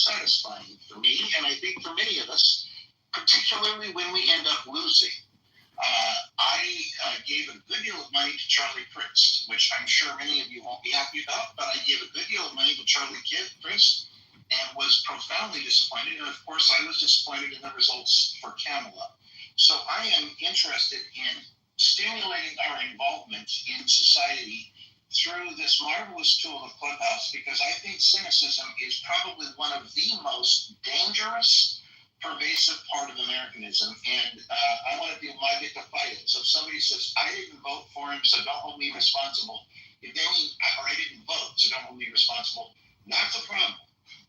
unsatisfying for me, and I think for many of us, particularly when we end up losing. I gave a good deal of money to Charlie Crist, which I'm sure many of you won't be happy about, but I gave a good deal of money to Charlie Crist and was profoundly disappointed. And of course, I was disappointed in the results for Kamala. So I am interested in stimulating our involvement in society through this marvelous tool of Clubhouse, because I think cynicism is probably one of the most dangerous, pervasive part of Americanism, and I want to do my bit to fight it. So if somebody says, I didn't vote for him, so don't hold me responsible, if they mean, or I didn't vote, so don't hold me responsible, that's a problem.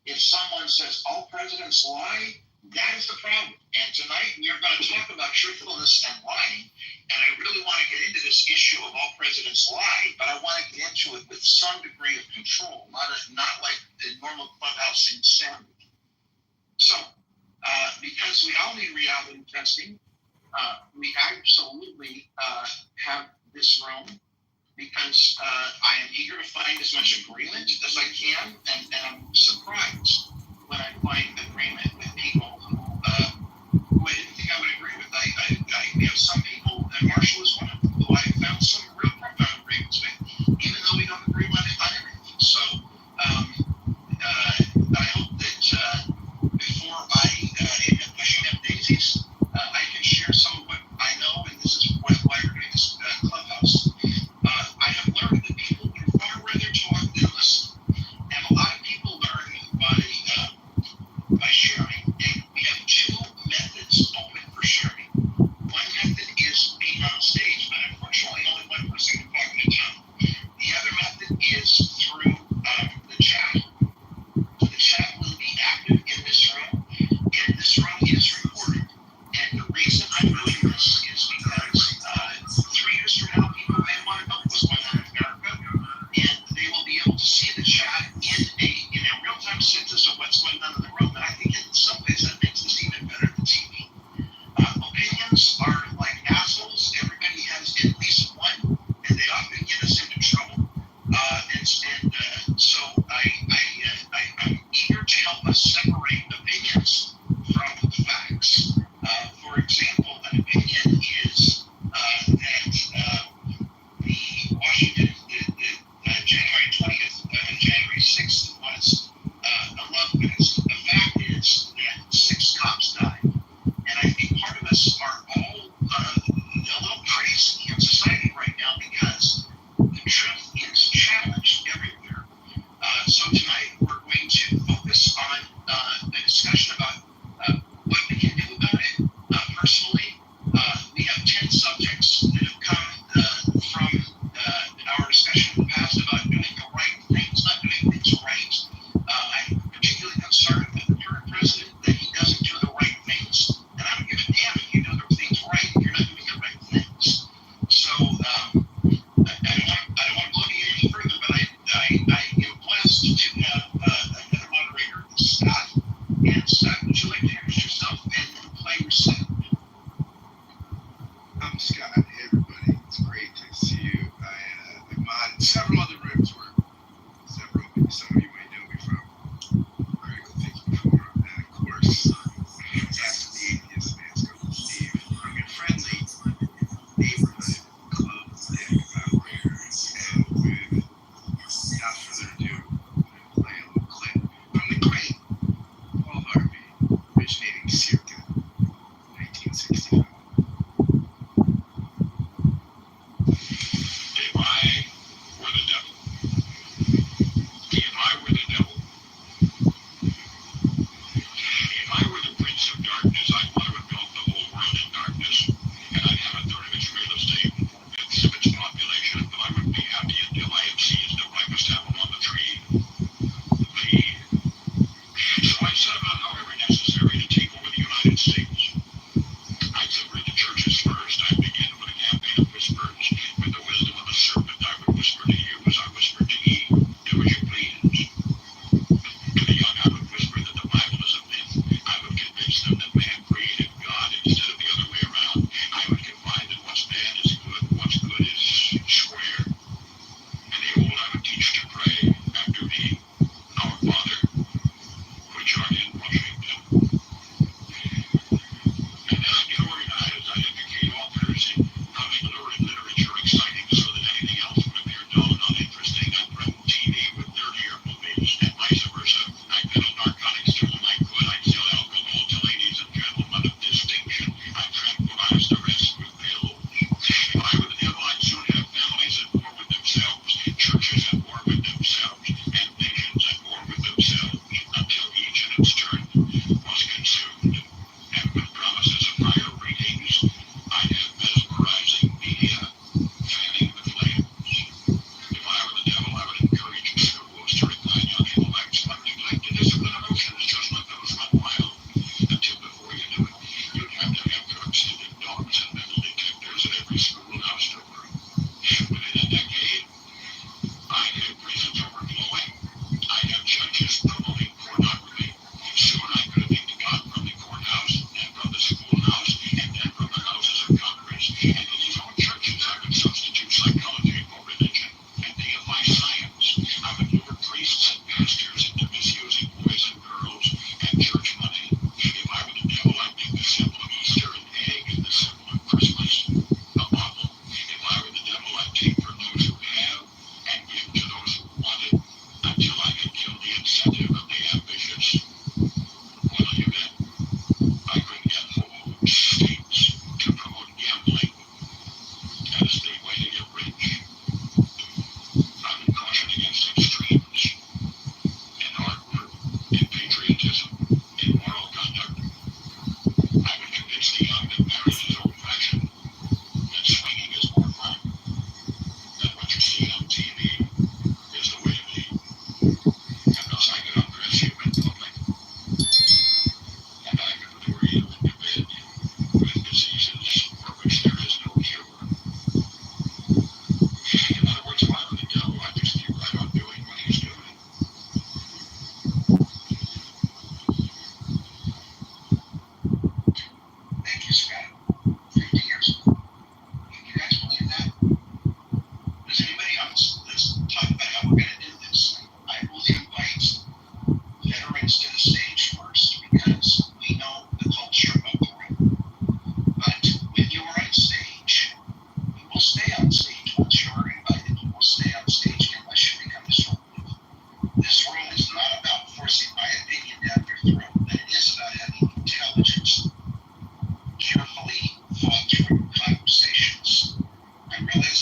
If someone says, all presidents lie, that is the problem. And tonight we are going to talk about truthfulness and lying, and I really want to get into this issue of all presidents lie, but I want to get into it with some degree of control, not like the normal Clubhouse insanity. So, because we all need reality testing, we absolutely have this room because I am eager to find as much agreement as I can, and I'm surprised when I find agreement with people who I didn't think I would agree with. We have some people, and Marshall is one of them, who I found some real profound agreements with, even though we don't agree on everything. So I hope that before I end up pushing up daisies, I can share some of what I know, and this is why we're doing this Clubhouse. I have learned that people would far rather talk than listen, and a lot of people learn by sharing. And we have two methods open for sharing. One method is being on stage.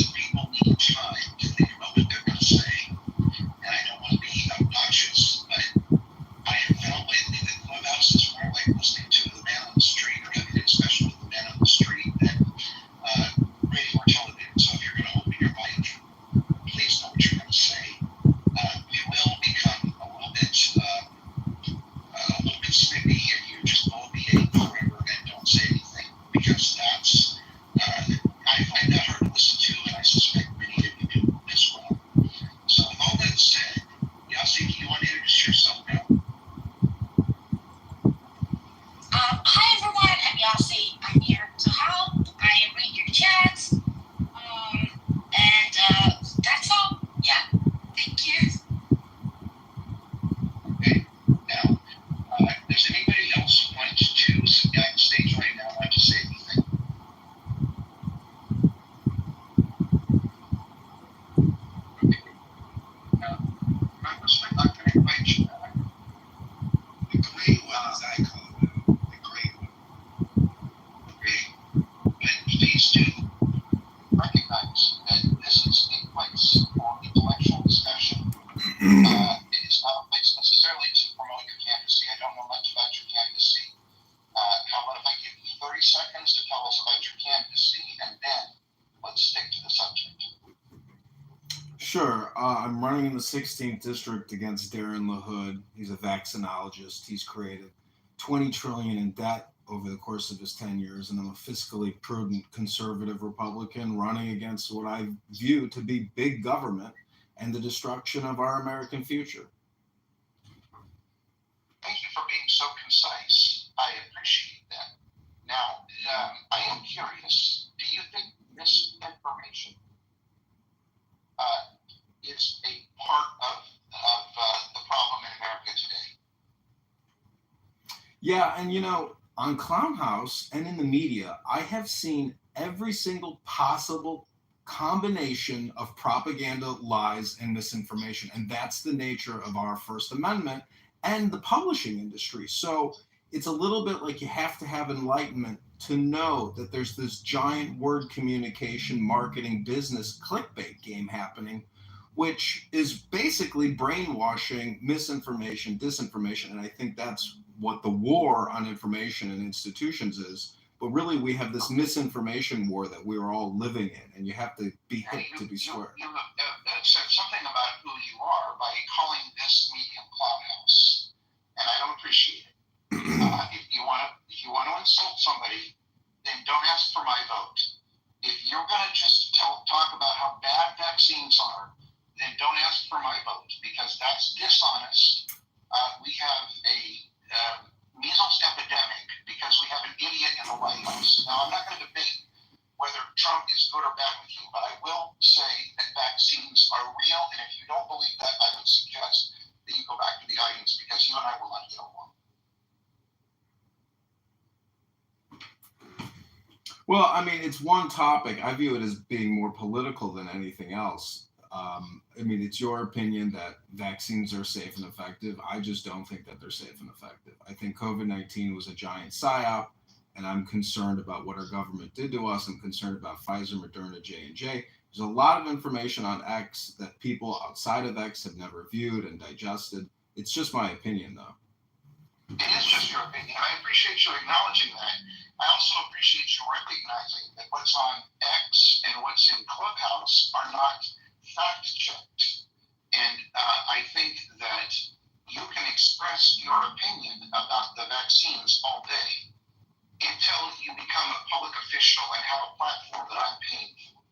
that people need time to think about what they're going to say. And I don't want to be obnoxious, but I have found lately that Clubhouse is more like listening to the man on the street or having a discussion with the man on the street than radio or television. So if you're going to open your mic, please know what you're going to say. We will become a little bit snippy, and you just bloviate forever and don't say anything, because that's I find that hard to listen to, and I suspect many of you do as well. So with all that said, Yasi, do you want to introduce yourself now? Hi everyone, I'm Yasi. I'm here to help. I read your chats. And that's all. Yeah. Thank you. Okay. Now, does anybody else want to sit down on stage right now, want to say anything? Okay. Congressman, I'm going to invite you back. The great one, as I call it, the great one. Okay. But please do recognize that this is a place for intellectual discussion. It is not a place necessarily to promote your candidacy. I don't know much about your candidacy. How about if I give you 30 seconds to tell us about your candidacy, and then let's stick to the subject. Sure. I'm running in the 16th district against Darren LaHood. He's a vaccinologist. He's created $20 trillion in debt over the course of his 10 years, and I'm a fiscally prudent conservative Republican running against what I view to be big government and the destruction of our American future. Thank you for being so concise. I appreciate that. Now, I am curious, do you think misinformation is a part of the problem in America today? Yeah, and on Clown House and in the media, I have seen every single possible combination of propaganda, lies, and misinformation. And that's the nature of our First Amendment and the publishing industry. So it's a little bit like you have to have enlightenment to know that there's this giant word communication, marketing, business clickbait game happening, which is basically brainwashing, misinformation, disinformation. And I think that's what the war on information and institutions is. But really, we have this misinformation war that we're all living in, and you have to be hip to be square. You said something about who you are by calling this medium Clown House, and I don't appreciate it. If you want to insult somebody, then don't ask for my vote. If you're going to just talk about how bad vaccines are, then don't ask for my vote, because that's dishonest. We have a measles epidemic because we have an idiot in the White House. Now, I'm not going to debate whether Trump is good or bad with you, but I will say that vaccines are real, and if you don't believe that, I would suggest that you go back to the audience, because you and I will not get along. Well, I mean, it's one topic. I view it as being more political than anything else. I mean, it's your opinion that vaccines are safe and effective. I just don't think that they're safe and effective. I think COVID-19 was a giant psyop, and I'm concerned about what our government did to us. I'm concerned about Pfizer, Moderna, J&J. There's a lot of information on X that people outside of X have never viewed and digested. It's just my opinion, though. It is just your opinion. I appreciate you acknowledging that. I also appreciate you recognizing that what's on X and what's in Clubhouse are not fact-checked. And I think that you can express your opinion about the vaccines all day until you become a public official and have a platform that I'm paying for.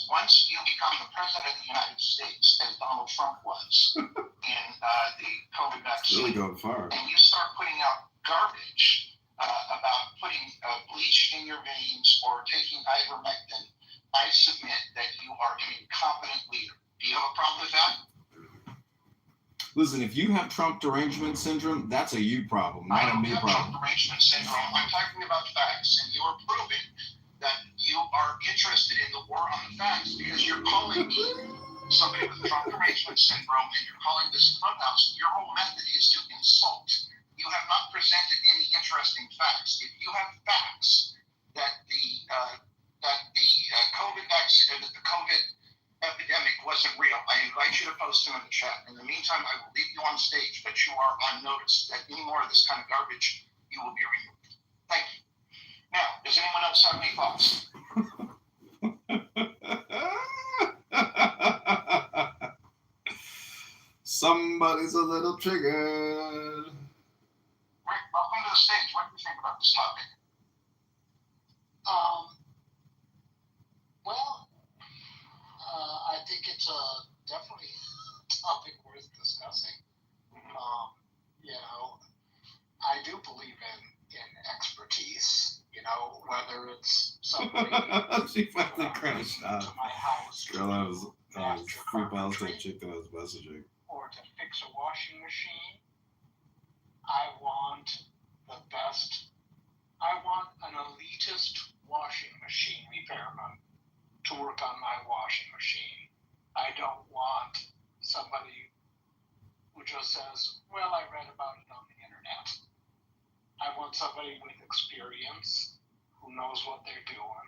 Once you become the president of the United States, as Donald Trump was in the COVID vaccine, Really going far. And you start putting out garbage about putting bleach in your veins or taking ivermectin, I submit that you are an incompetent leader. Do you have a problem with that? Listen, if you have Trump derangement syndrome, that's a you problem, not a me problem. I don't have Trump derangement syndrome. I'm talking about facts, and you are proving that you are interested in the war on the facts, because you're calling me somebody with Trump derangement syndrome, and you're calling this Clubhouse. Your whole method is to insult. You have not presented any interesting facts. If you have facts that the that the COVID epidemic wasn't real, I invite you to post them in the chat. In the meantime, I will leave you on stage, but you are on notice that any more of this kind of garbage, you will be removed. Thank you. Now, does anyone else have any thoughts? Somebody's a little triggered. Rick, welcome to the stage. What do you think about this topic? Well, I think it's definitely a topic worth discussing. I do believe in expertise. Whether it's somebody She finally crashed to out. my house, Girl, I was after free balls that carpentry, chick that I was messaging. or to fix a washing machine. I want the best. I want an elitist washing machine repairman to work on my washing machine. I don't want somebody who just says, well, I read about it on the internet. I want somebody with experience who knows what they're doing.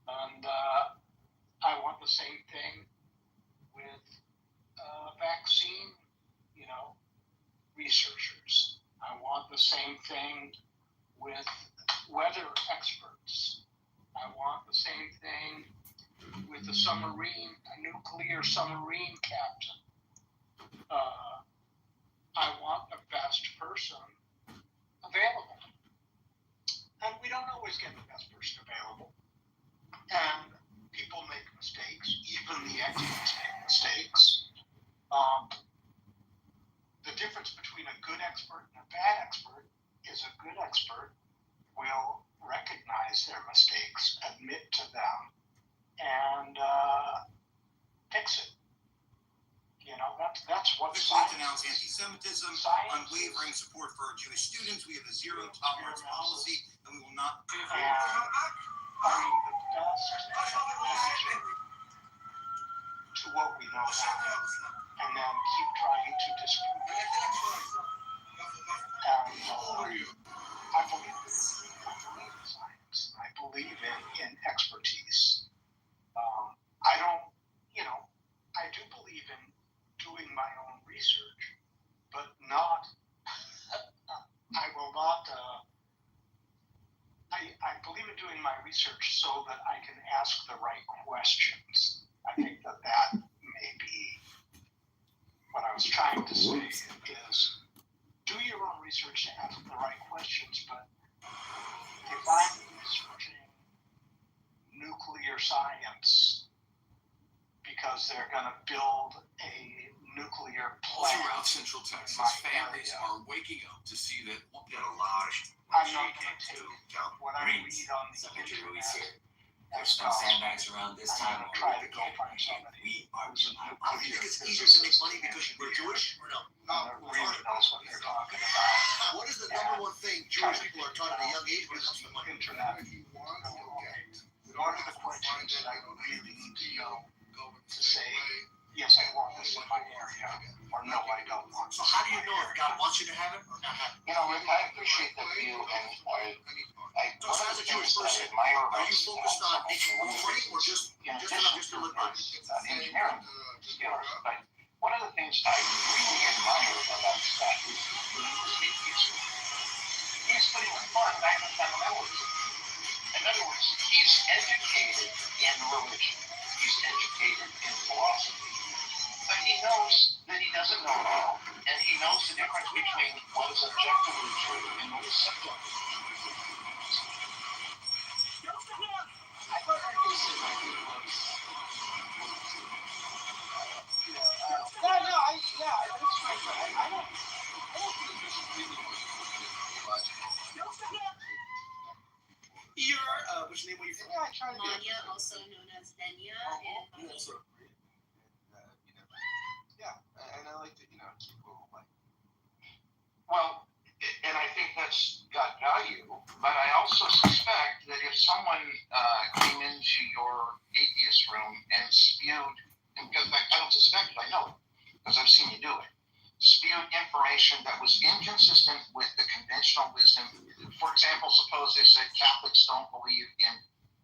And I want the same thing with vaccine, researchers. I want the same thing with weather experts. I want the same thing with a nuclear submarine captain. I want the best person available. And we don't always get the best person available. And people make mistakes, even the experts make mistakes. The difference between a good expert and a bad expert is a good expert will recognize their mistakes, admit to them, and fix it. That's what This science week announced is. anti-Semitism, Science unwavering support for our Jewish students. We have a zero tolerance policy, and we will not. And finding the best answer to what we know now, and then keep trying to disprove it. And I believe in science. I believe in expertise. I do believe in doing my own research, but not. I will not. I believe in doing my research so that I can ask the right questions. I think that may be what I was trying to say is do your own research to ask the right questions, but if I'm researching nuclear science because they're going to build a nuclear plant throughout Central Texas, families are waking up to see that We'll get a lot of I'm not going to take what I read on the internet as some sandbags around this I'm time. going to try to go find somebody We are. who's a I nuclear think it's easier to make money because we're Jewish or no? really knows what they're talking about. What is the number one thing Jewish people are taught at a young age when it comes to money? Internet. What are the questions that I really need to know to say, yes, I want this in my area, or no, I don't want So how do you know if God wants you to have it or not have it? Rick, I appreciate the view, and So as a Jewish person, admire are you focused on making more money or just enough just to live by? engineering skills, but one of the things I really admire about Scott is he's putting the fun back in fundamentalism. In other words, he's educated in religion, he's educated in philosophy, but he knows that he doesn't know it all, and he knows the difference between what is objectively true and what is subjective. I thought I was in my good place. I think so. I don't think this is really You're, which name were you from? I try to do Manya, also known as Denya, You also. and I like to, keep a little like. Well, and I think that's got value, but I also suspect that if someone came into your atheist room and spewed, and because I don't suspect it, I know it, because I've seen you do it, spewed information that was inconsistent with the conventional wisdom. For example, suppose they said Catholics don't believe in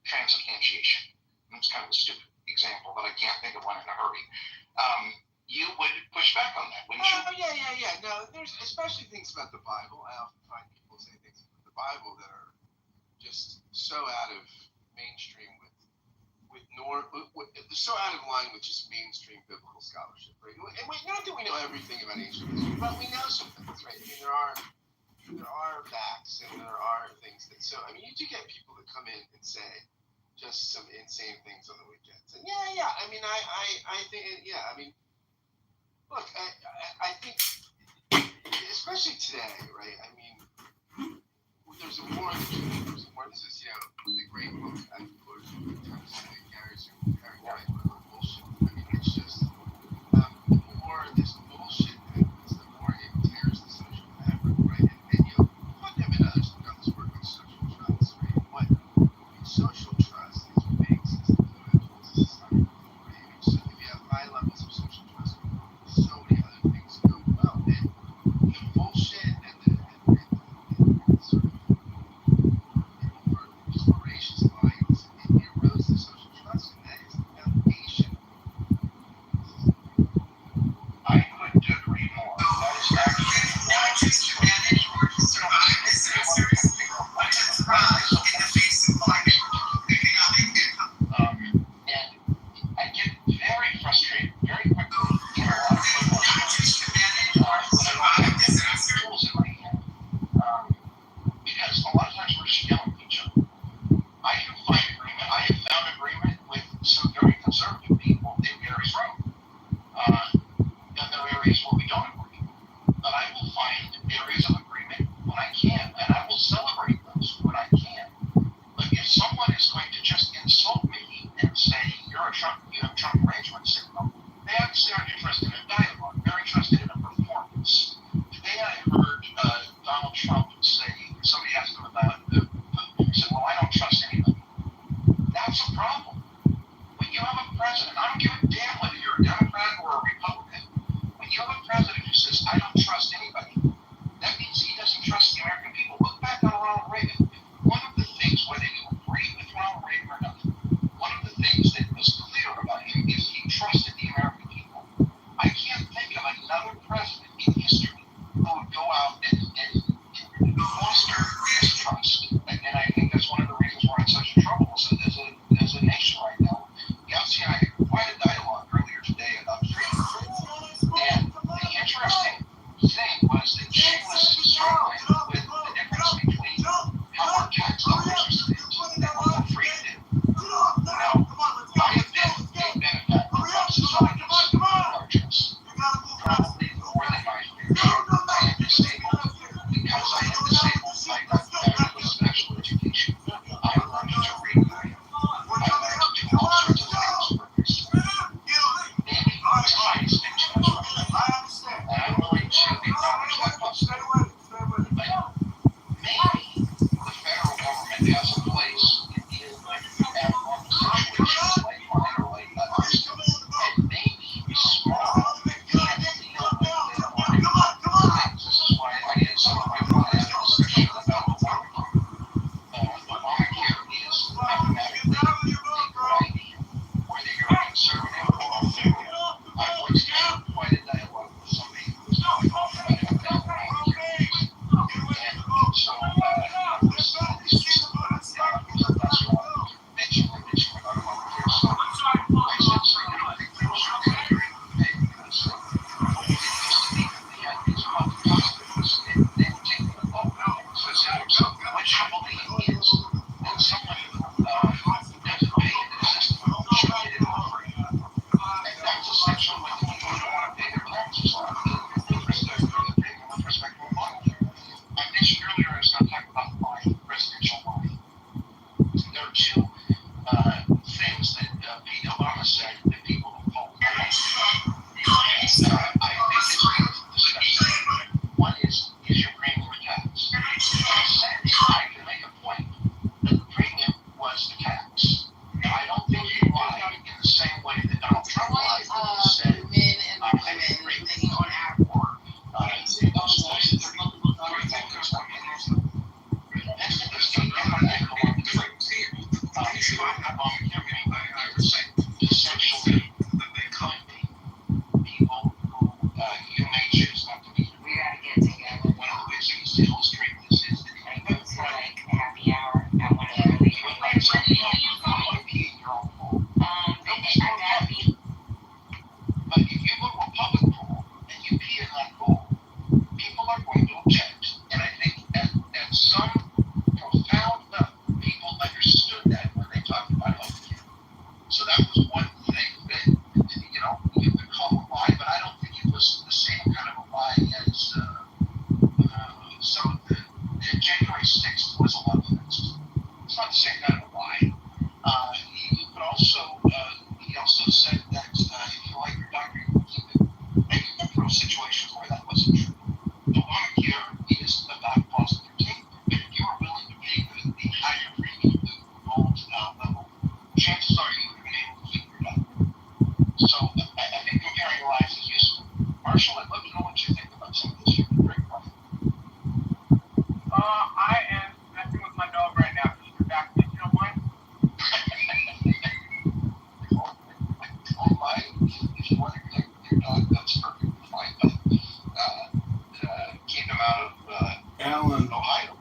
transubstantiation. It's kind of a stupid example, but I can't think of one in a hurry. You would push back on that, wouldn't you? Oh, yeah. No, there's especially things about the Bible. I often find people say things about the Bible that are just so out of mainstream so out of line with just mainstream biblical scholarship, right? And not that we know everything about ancient history, but we know some things, right? I mean, there are facts and there are things that. So I mean, you do get people that come in and say just some insane things on the weekends. And yeah. I mean, I think, yeah. I mean, look, I think, especially today, right? I mean, there's a war. This is, the great quote I've quoted times today. Gary White, bullshit. I mean, it's just the more this bullshit happens, the more it tears the social fabric, right? And Putnam and others have done this work on social trust, right? What social trust is what makes us the political society, right? So if you have high levels of social trust, so many other things go well. And the bullshit and the sort of just voracious lines, it erodes the social trust, and that is the foundation. I couldn't agree more. That is actually Not just humanity or to survive disasters, but to thrive in the face of climate, economic, and I get very frustrated very quickly. not just humanity or to survive disasters. Tools in my hand. Because a lot of times we're just yelling at each other. I can find agreement. I have found agreement with some very conservative people in Gary's room. And there are areas where we don't agree. But I will find areas of agreement when I can, and I will celebrate those when I can. But if someone is going to just insult me and say you have Trump arrangement syndrome, they obviously aren't interested in dialogue. They're interested in a performance. Today I heard Donald Trump say, somebody asked him about the Putin. He said, well, I don't trust anybody. That's a problem. When you have a president, I don't give a damn whether you're a Democrat or a Republican. When you have a president who says, I don't trust anybody, that means he doesn't trust the American people. Look back on Ronald Reagan. One of the things, whether you agree with Ronald Reagan or not, one of the things that was clear about him is he trusted the essentially they could be people who you may choose not to be. We gotta get together. One of the ways I used to illustrate this is that I go to like happy hour at one of the you invite somebody else to come and pee in your own pool. I gotta be. But if you go to a public pool and you pee in that pool, people are going to object. And I think at some profound level, people understood that when they talked about healthcare. So that was one thing that, you could call a lie, but I don't think it was the same kind of a lie as some of the January 6th was a lot of things. It's not the same kind of a lie. You could also, he also said that if you like your doctor, you can keep it. Maybe there were situations where that wasn't true. Obamacare is about cost of care. But if you are willing to pay the higher premium, the gold level, chances are you would have been able to keep your doctor. So I think comparing lives is useful. Marshall, I'd love to know what you think about some of this. You're very quiet. I am messing with my dog right now. Can you come back to me if you don't mind? Don't mind. If you want to connect with your dog, that's perfectly fine. But keep him out of Alan, Ohio.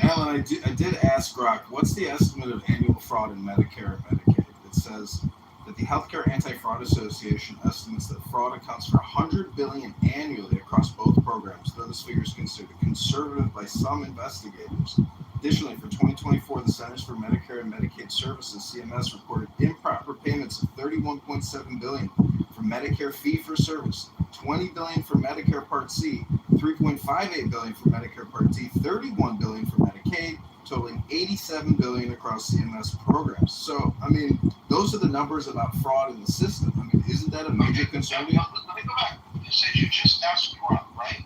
Alan, I did ask Grok, what's the estimate of annual fraud in Medicare and Medicaid? It says that the Healthcare Anti-Fraud Association estimates that fraud accounts for $100 billion annually across both programs, though this figure is considered conservative by some investigators. Additionally, for 2024, the Centers for Medicare and Medicaid Services, CMS, reported improper payments of $31.7 billion for Medicare fee-for-service, $20 billion for Medicare Part C, $3.58 billion for Medicare Part D, $31 billion for Medicaid, totaling $87 billion across CMS programs. So, I mean, those are the numbers about fraud in the system. I mean, isn't that a major concern to you? Let me go back. You said you just asked Grok, right?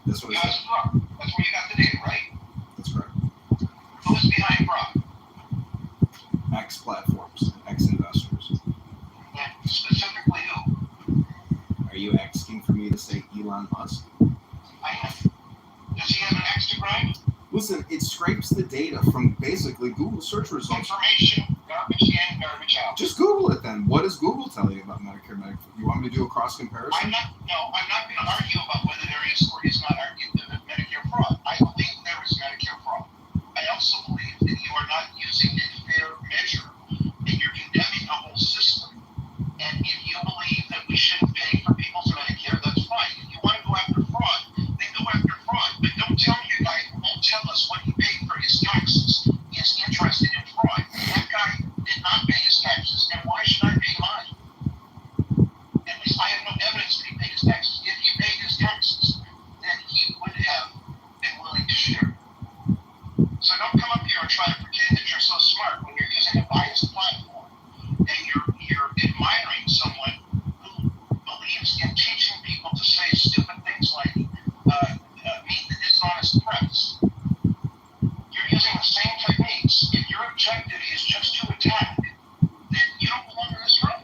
That's what You it says. asked Grok. That's where you got the data, right? That's correct. Who's behind Grok? X platforms, X investors. And specifically who? Are you asking for me to say Elon Musk? I am. Does he have an X to grind? Listen, it scrapes the data from basically Google search results. Information, garbage in, garbage out. Just Google it then. What does Google tell you about Medicare, Medicaid? You want me to do a cross comparison? I'm not going to argue about whether there is or is not Medicare fraud. I believe there is Medicare fraud. I also believe that you are not using a fair measure, and you're condemning a whole system. And if you believe that we shouldn't pay for people's Medicare, that's fine. If you want to go after fraud, then go after fraud. But don't tell me a guy who won't tell us what he paid for his taxes is interested in fraud. That guy did not pay his taxes, and why should I pay mine? At least I have no evidence that he paid his taxes. If he paid his taxes, then he would have been willing to share. So don't come up here and try to pretend that you're so smart when you're using a biased platform and you're admiring someone who believes in teaching people to say stupid things like meet the dishonest press. You're using the same techniques. If your objective is just to attack, then you don't belong in this room.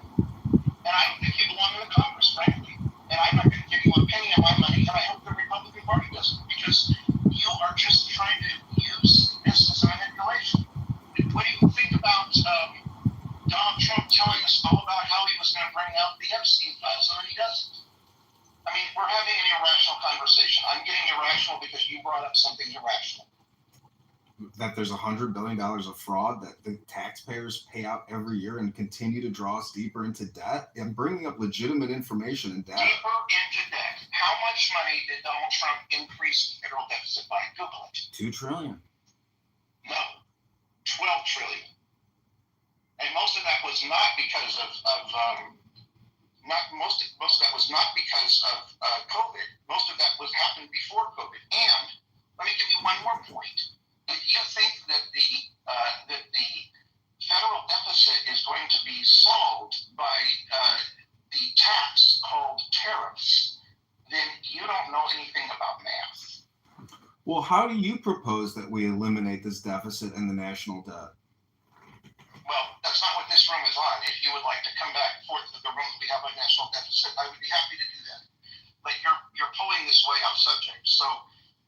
And I don't think you belong in the Congress, frankly. And I'm not going to give you a penny of my money, and I hope the Republican Party doesn't, because you are just trying to use this as a manipulation. What do you think about Donald Trump telling us all about how he was going to bring out the Epstein files, and then he doesn't? I mean, we're having an irrational conversation. I'm getting irrational because you brought up something irrational. That there's $100 billion of fraud that the taxpayers pay out every year and continue to draw us deeper into debt? I'm bringing up legitimate information and data. Deeper into debt. How much money did Donald Trump increase the federal deficit by? Google it. $2 trillion. No, 12 trillion. And most of that was not because of most of that was not because of COVID. Most of that was happened before COVID. And let me give you one more point. If you think that the federal deficit is going to be solved by the tax called tariffs, then you don't know anything about math. Well, how do you propose that we eliminate this deficit and the national debt? Well, that's not what this room is on. If you would like to come back forth to the room that we have on national deficit, I would be happy to do that. But you're pulling this way off subject. So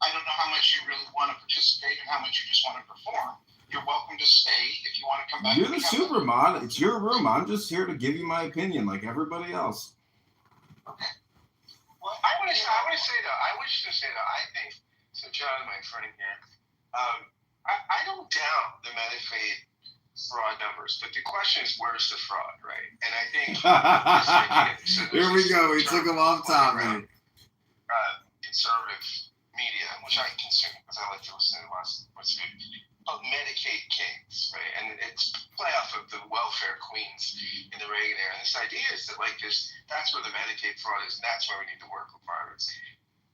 I don't know how much you really want to participate and how much you just want to perform. You're welcome to stay if you want to come back. You're the super mod. It's your room. I'm just here to give you my opinion like everybody else. Okay. Well, I want to say though, I think, so John, my friend here, I don't doubt the Medicaid fraud numbers, but the question is, where's the fraud, right? And I think this idea, Here we go. We took him off topic. Conservative media, which I consume because I like to listen to what's good, of Medicaid kings, right? And it's play off of the welfare queens in the Reagan era. And this idea is that that's where the Medicaid fraud is, and that's where we need the work requirements.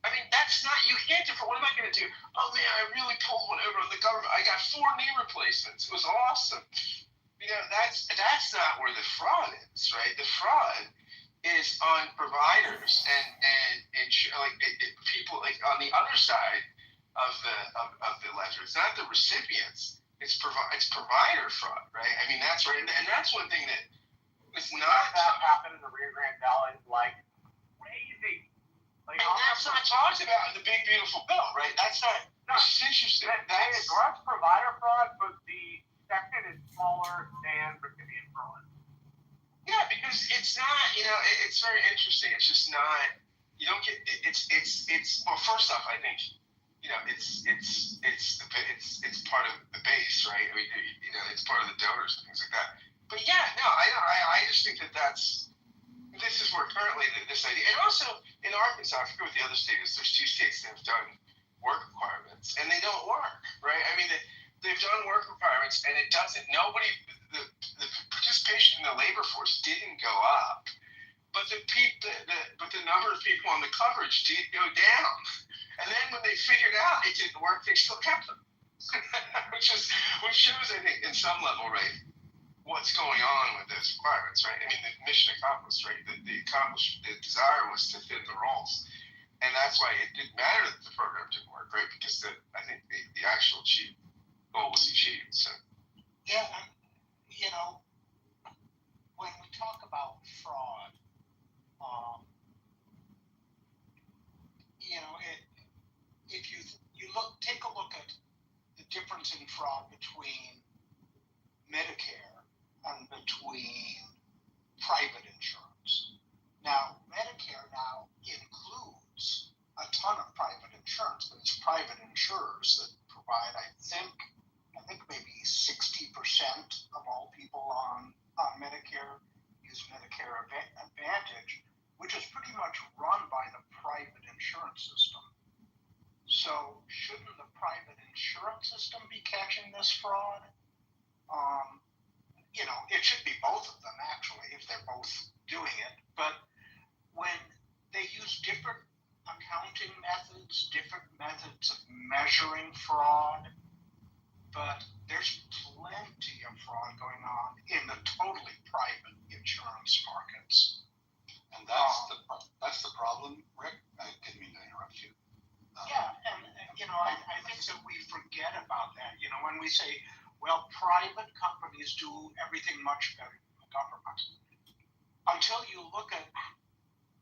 I mean, that's not, you can't do, what am I going to do? Oh man, I really pulled one over on the government. I got 4 knee replacements. It was awesome. That's not where the fraud is, right? The fraud is on providers and people like on the other side of the ledger. It's not the recipients. It's provider fraud, right? I mean, that's right, and that's one thing that is not that happened in the Rio Grande Valley, like crazy. Like, and that's not talked about in the big beautiful bill, right? That's not. No, it's interesting. They address provider fraud, but the section is smaller than recipient fraud. Yeah, because it's not. It's very interesting. It's just not. You don't get. It's. Well, first off, I think. It's part of the base, right? I mean, it's part of the donors and things like that. But yeah, no, I just think this is where currently this idea, and also in Arkansas, I forget what the other state is. There's 2 states that have done work requirements, and they don't work, right? I mean, they've done work requirements, and it doesn't. The participation in the labor force didn't go up, but the number of people on the coverage did go down. And then when they figured out it didn't work, they still kept them, which shows, I think, in some level, right, what's going on with those requirements, right? I mean, the mission accomplished, right? The desire was to thin the rolls, and that's why it didn't matter that the program didn't work, right? Because I think the actual goal was achieved. So yeah, when we talk about fraud, if you take a look at the difference in fraud between Medicare and between private insurance. Now, Medicare now includes a ton of private insurance, but it's private insurers that provide, I think maybe 60% of all people on Medicare use Medicare Advantage, which is pretty much run by the private insurance system. So shouldn't the private insurance system be catching this fraud? It should be both of them, actually, if they're both doing it. But when they use different accounting methods, different methods of measuring fraud, but there's plenty of fraud going on in the totally private insurance markets. And that's the problem, Rick. I didn't mean to interrupt you. Yeah, and I think that we forget about that. When we say, well, private companies do everything much better than the government. Until you look at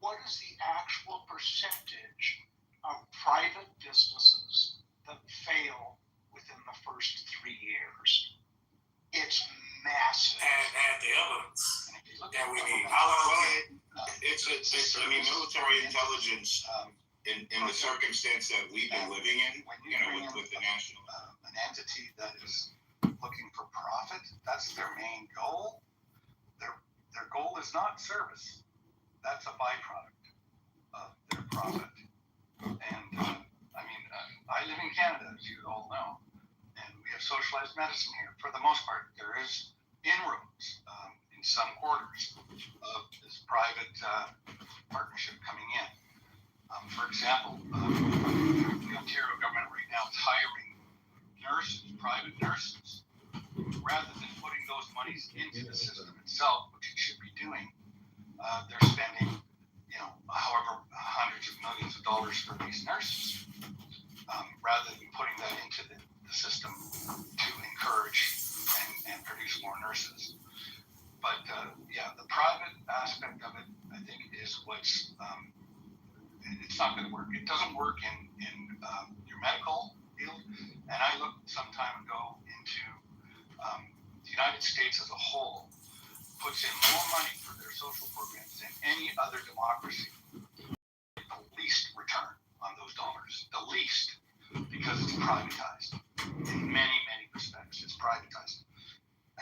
what is the actual percentage of private businesses that fail within the first 3 years. It's massive. And the evidence that we need. How else? It's military intelligence in the circumstance that we've been living in, with the national. An entity that is looking for profit, that's their main goal. Their goal is not service. That's a byproduct of their profit. And I live in Canada, as you all know, and we have socialized medicine here. For the most part, there is inroads in some quarters of this private partnership coming in. For example, the Ontario government right now is hiring nurses, private nurses, rather than putting those monies into the system itself, which it should be doing. They're spending, however, hundreds of millions of dollars for these nurses, rather than putting that into the system to encourage and produce more nurses. But the private aspect of it, I think, is what's it's not going to work. It doesn't work in your medical field. And I looked some time ago into to the United States as a whole puts in more money for their social programs than any other democracy, the least return on those dollars, the least, because it's privatized in many, many respects. It's privatized.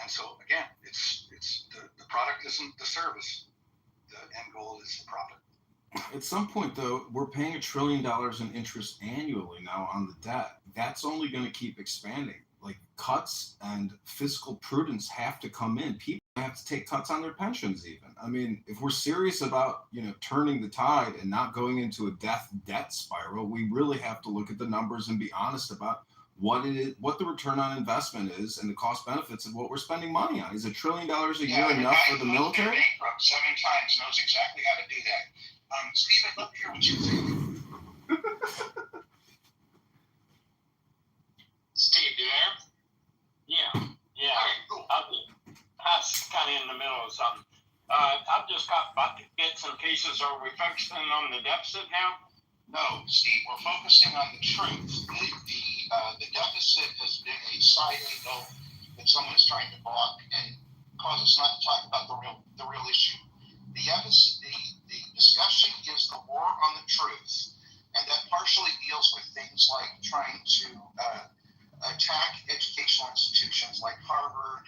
And so again, it's the product isn't the service. The end goal is the profit. At some point, though, we're paying $1 trillion in interest annually now on the debt. That's only going to keep expanding. Like, cuts and fiscal prudence have to come in. People have to take cuts on their pensions even. I mean, if we're serious about, turning the tide and not going into a debt spiral, we really have to look at the numbers and be honest about what it is, what the return on investment is, and the cost benefits of what we're spending money on. Is $1 trillion a year enough for the military? Bankrupt 7 times knows exactly how to do that. Steve, I'd love to hear what you think. Steve, you there? Yeah. I was kind of in the middle of something. I've just got bucket bits and pieces. Are we focusing on the deficit now? No, Steve, we're focusing on the truth. The deficit has been a side window that someone's trying to block and cause us not to talk about the real issue. The discussion is the war on the truth, and that partially deals with things like trying to attack educational institutions like Harvard.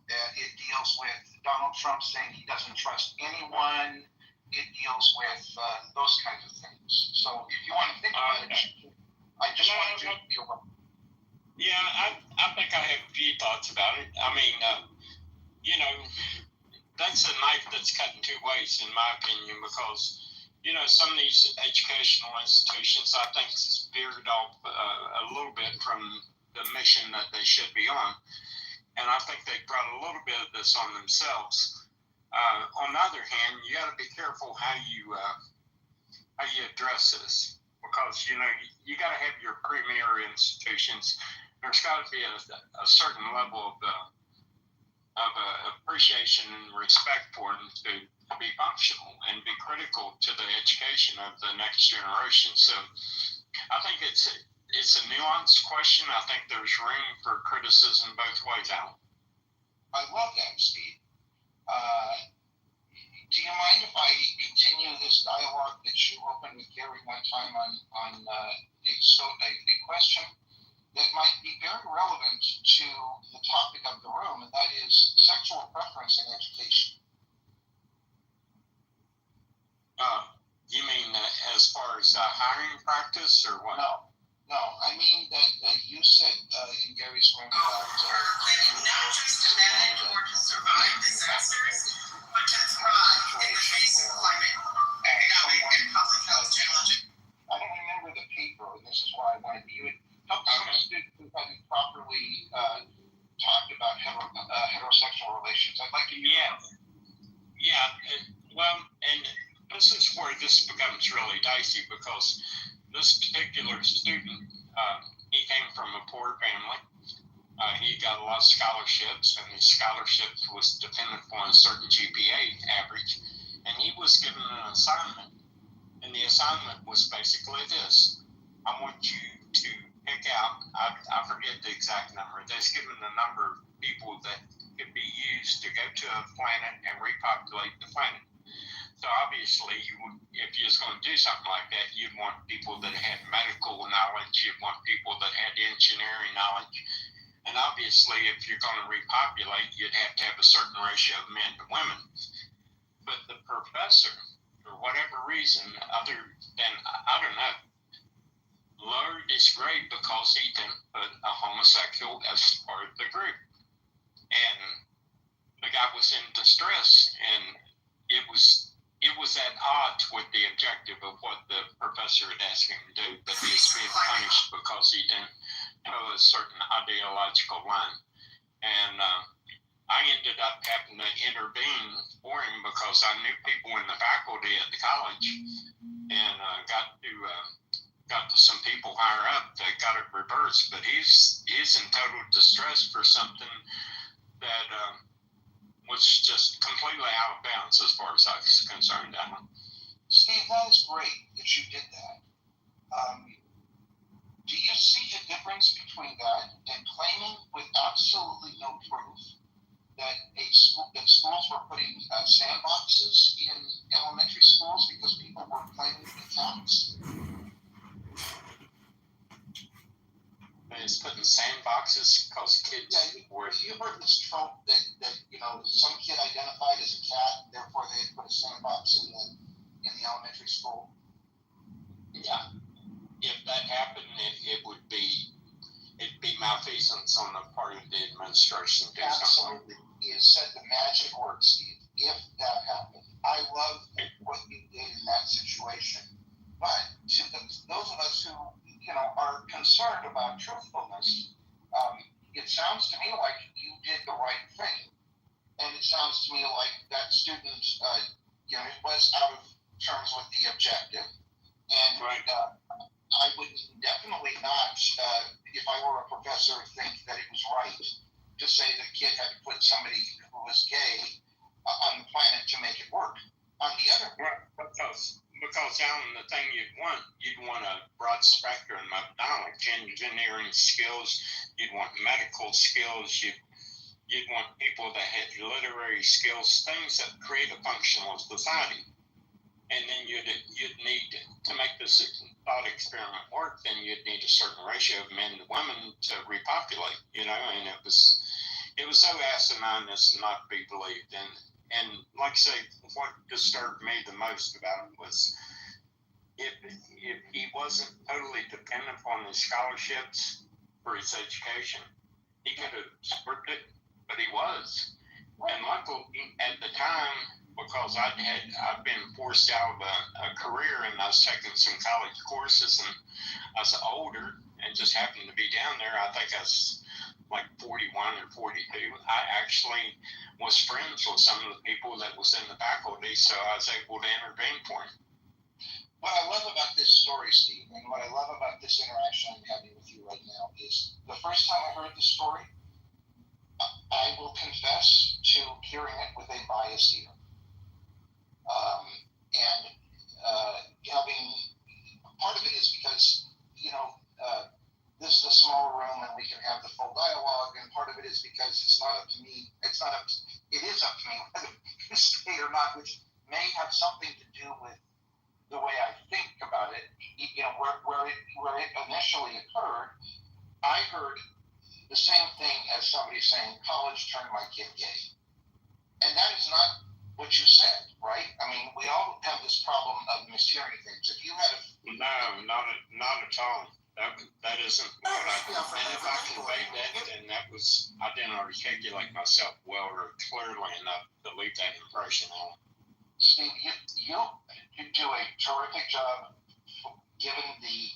It deals with Donald Trump saying he doesn't trust anyone. It deals with those kinds of things. So if you want to think about it, I just wanted you to feel welcome. Yeah, I think I have a few thoughts about it. I mean, that's a knife that's cutting two ways, in my opinion, because, some of these educational institutions, I think, veered off a little bit from the mission that they should be on. And I think they brought a little bit of this on themselves. On the other hand, you got to be careful how you address this, because, you got to have your premier institutions. There's got to be a certain level of appreciation and respect for them to be functional and be critical to the education of the next generation. So I think it's a nuanced question. I think there's room for criticism both ways out. I love that, Steve. Do you mind if I continue this dialogue that you opened with Gary one time on a question that might be very relevant to the topic of the room, and that is sexual preference in education? You mean as far as hiring practice or what? No. I mean that you said in Gary's room about claiming not just to manage or to survive disasters, but to thrive in the face of climate, economic, and public health challenges. I don't remember the paper, and this is why I wanted you to help some students who haven't properly talked about heterosexual relations. I'd like to hear. Well, and this is where this becomes really dicey, because this particular student, he came from a poor family. He got a lot of scholarships, and his scholarships was dependent on a certain GPA average. And he was given an assignment, and the assignment was basically this: I want you to pick out, I forget the exact number. They've given the number of people that could be used to go to a planet and repopulate the planet. So obviously, if you was going to do something like that, you'd want people that had medical knowledge. You'd want people that had engineering knowledge. And obviously, if you're going to repopulate, you'd have to have a certain ratio of men to women. But the professor, for whatever reason, other than, I don't know, lowered his grade because he didn't put a homosexual as part of the group. And the guy was in distress, and it was at odds with the objective of what the professor had asked him to do, but he was being punished because he didn't toe a certain ideological line. And I ended up having to intervene for him because I knew people in the faculty at the college, and got to some people higher up that got it reversed. But he's in total distress for something that was just completely out of bounds as far as I was concerned. Steve, that is great that you did that. Do you see a difference between that and claiming with absolutely no proof that that schools were putting sandboxes in elementary schools because people were claiming accounts? It's putting sandboxes because kids were. You heard this trope that some kid identified as a cat, therefore they had put a sandbox in the elementary school. Yeah, if that happened, it'd be malfeasance on the part of the administration. Absolutely, you said the magic word, Steve. If that happened, I love what you did in that situation. But to those of us who are concerned about truthfulness, it sounds to me like you did the right thing, and it sounds to me like that student, it was out of terms with the objective, and right. I would definitely not, if I were a professor, think that it was right to say the kid had to put somebody who was gay on the planet to make it work. On the other hand, because Alan, the thing you'd want a broad spectrum of knowledge, engineering skills, you'd want medical skills, you'd want people that had literary skills, things that create a functional society. And then you'd need to make this thought experiment work, then you'd need a certain ratio of men to women to repopulate, and it was so asinine as to not be believed. And like I say, what disturbed me the most about it was if he wasn't totally dependent on his scholarships for his education, he could have scored it, but he was. And luckily, at the time, because I've been forced out of a career and I was taking some college courses and I was older and just happened to be down there. I think I was like 41 or 42. I actually was friends with some of the people that was in the faculty, so I was able to intervene for him. What I love about this story, Steve, and what I love about this interaction I'm having with you right now is the first time I heard the story, I will confess to hearing it with a biased ear. Having part of it is because this is a small room and we can have the full dialogue, and part of it is because it's not up to me. It is up to me whether to stay or not, which may have something to do with the way I think about it. Where it initially occurred, I heard the same thing as somebody saying, "College turned my kid gay," and that is not what you said, right? I mean, we all have this problem of mishearing things. If you had No, not at all. That isn't what and if I conveyed that, then I didn't articulate myself well or clearly enough to leave that impression on. Steve, you do a terrific job given the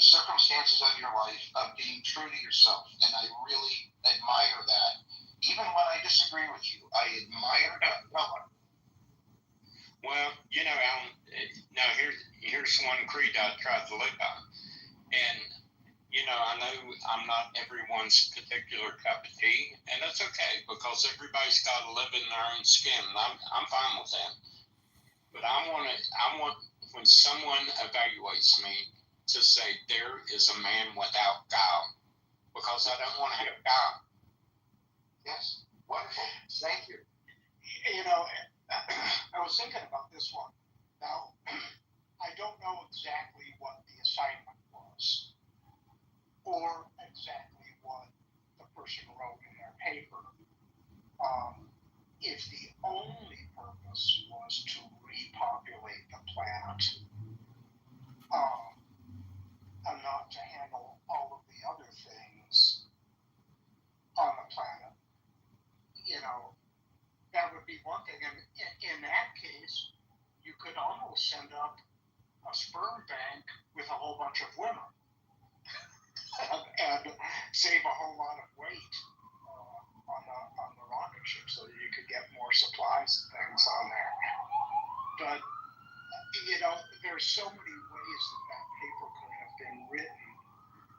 circumstances of your life of being true to yourself, and I really admire that. Even when I disagree with you, I admire that. Well, Alan, now here's one creed I tried to live by. And, I know I'm not everyone's particular cup of tea, and that's okay because everybody's got to live in their own skin. And I'm fine with that. But I want when someone evaluates me to say there is a man without guile, because I don't want to have guile. Yes, wonderful. Thank you. I was thinking about this one. Now, I don't know exactly what the assignment was, or exactly what the person wrote in their paper. If the only purpose was to repopulate the planet, and not to handle all of the other things on the planet, that would be one thing. And in that case, you could almost send up a sperm bank with a whole bunch of women and save a whole lot of weight on the rocket ship so that you could get more supplies and things on there. But, there's so many ways that paper could have been written.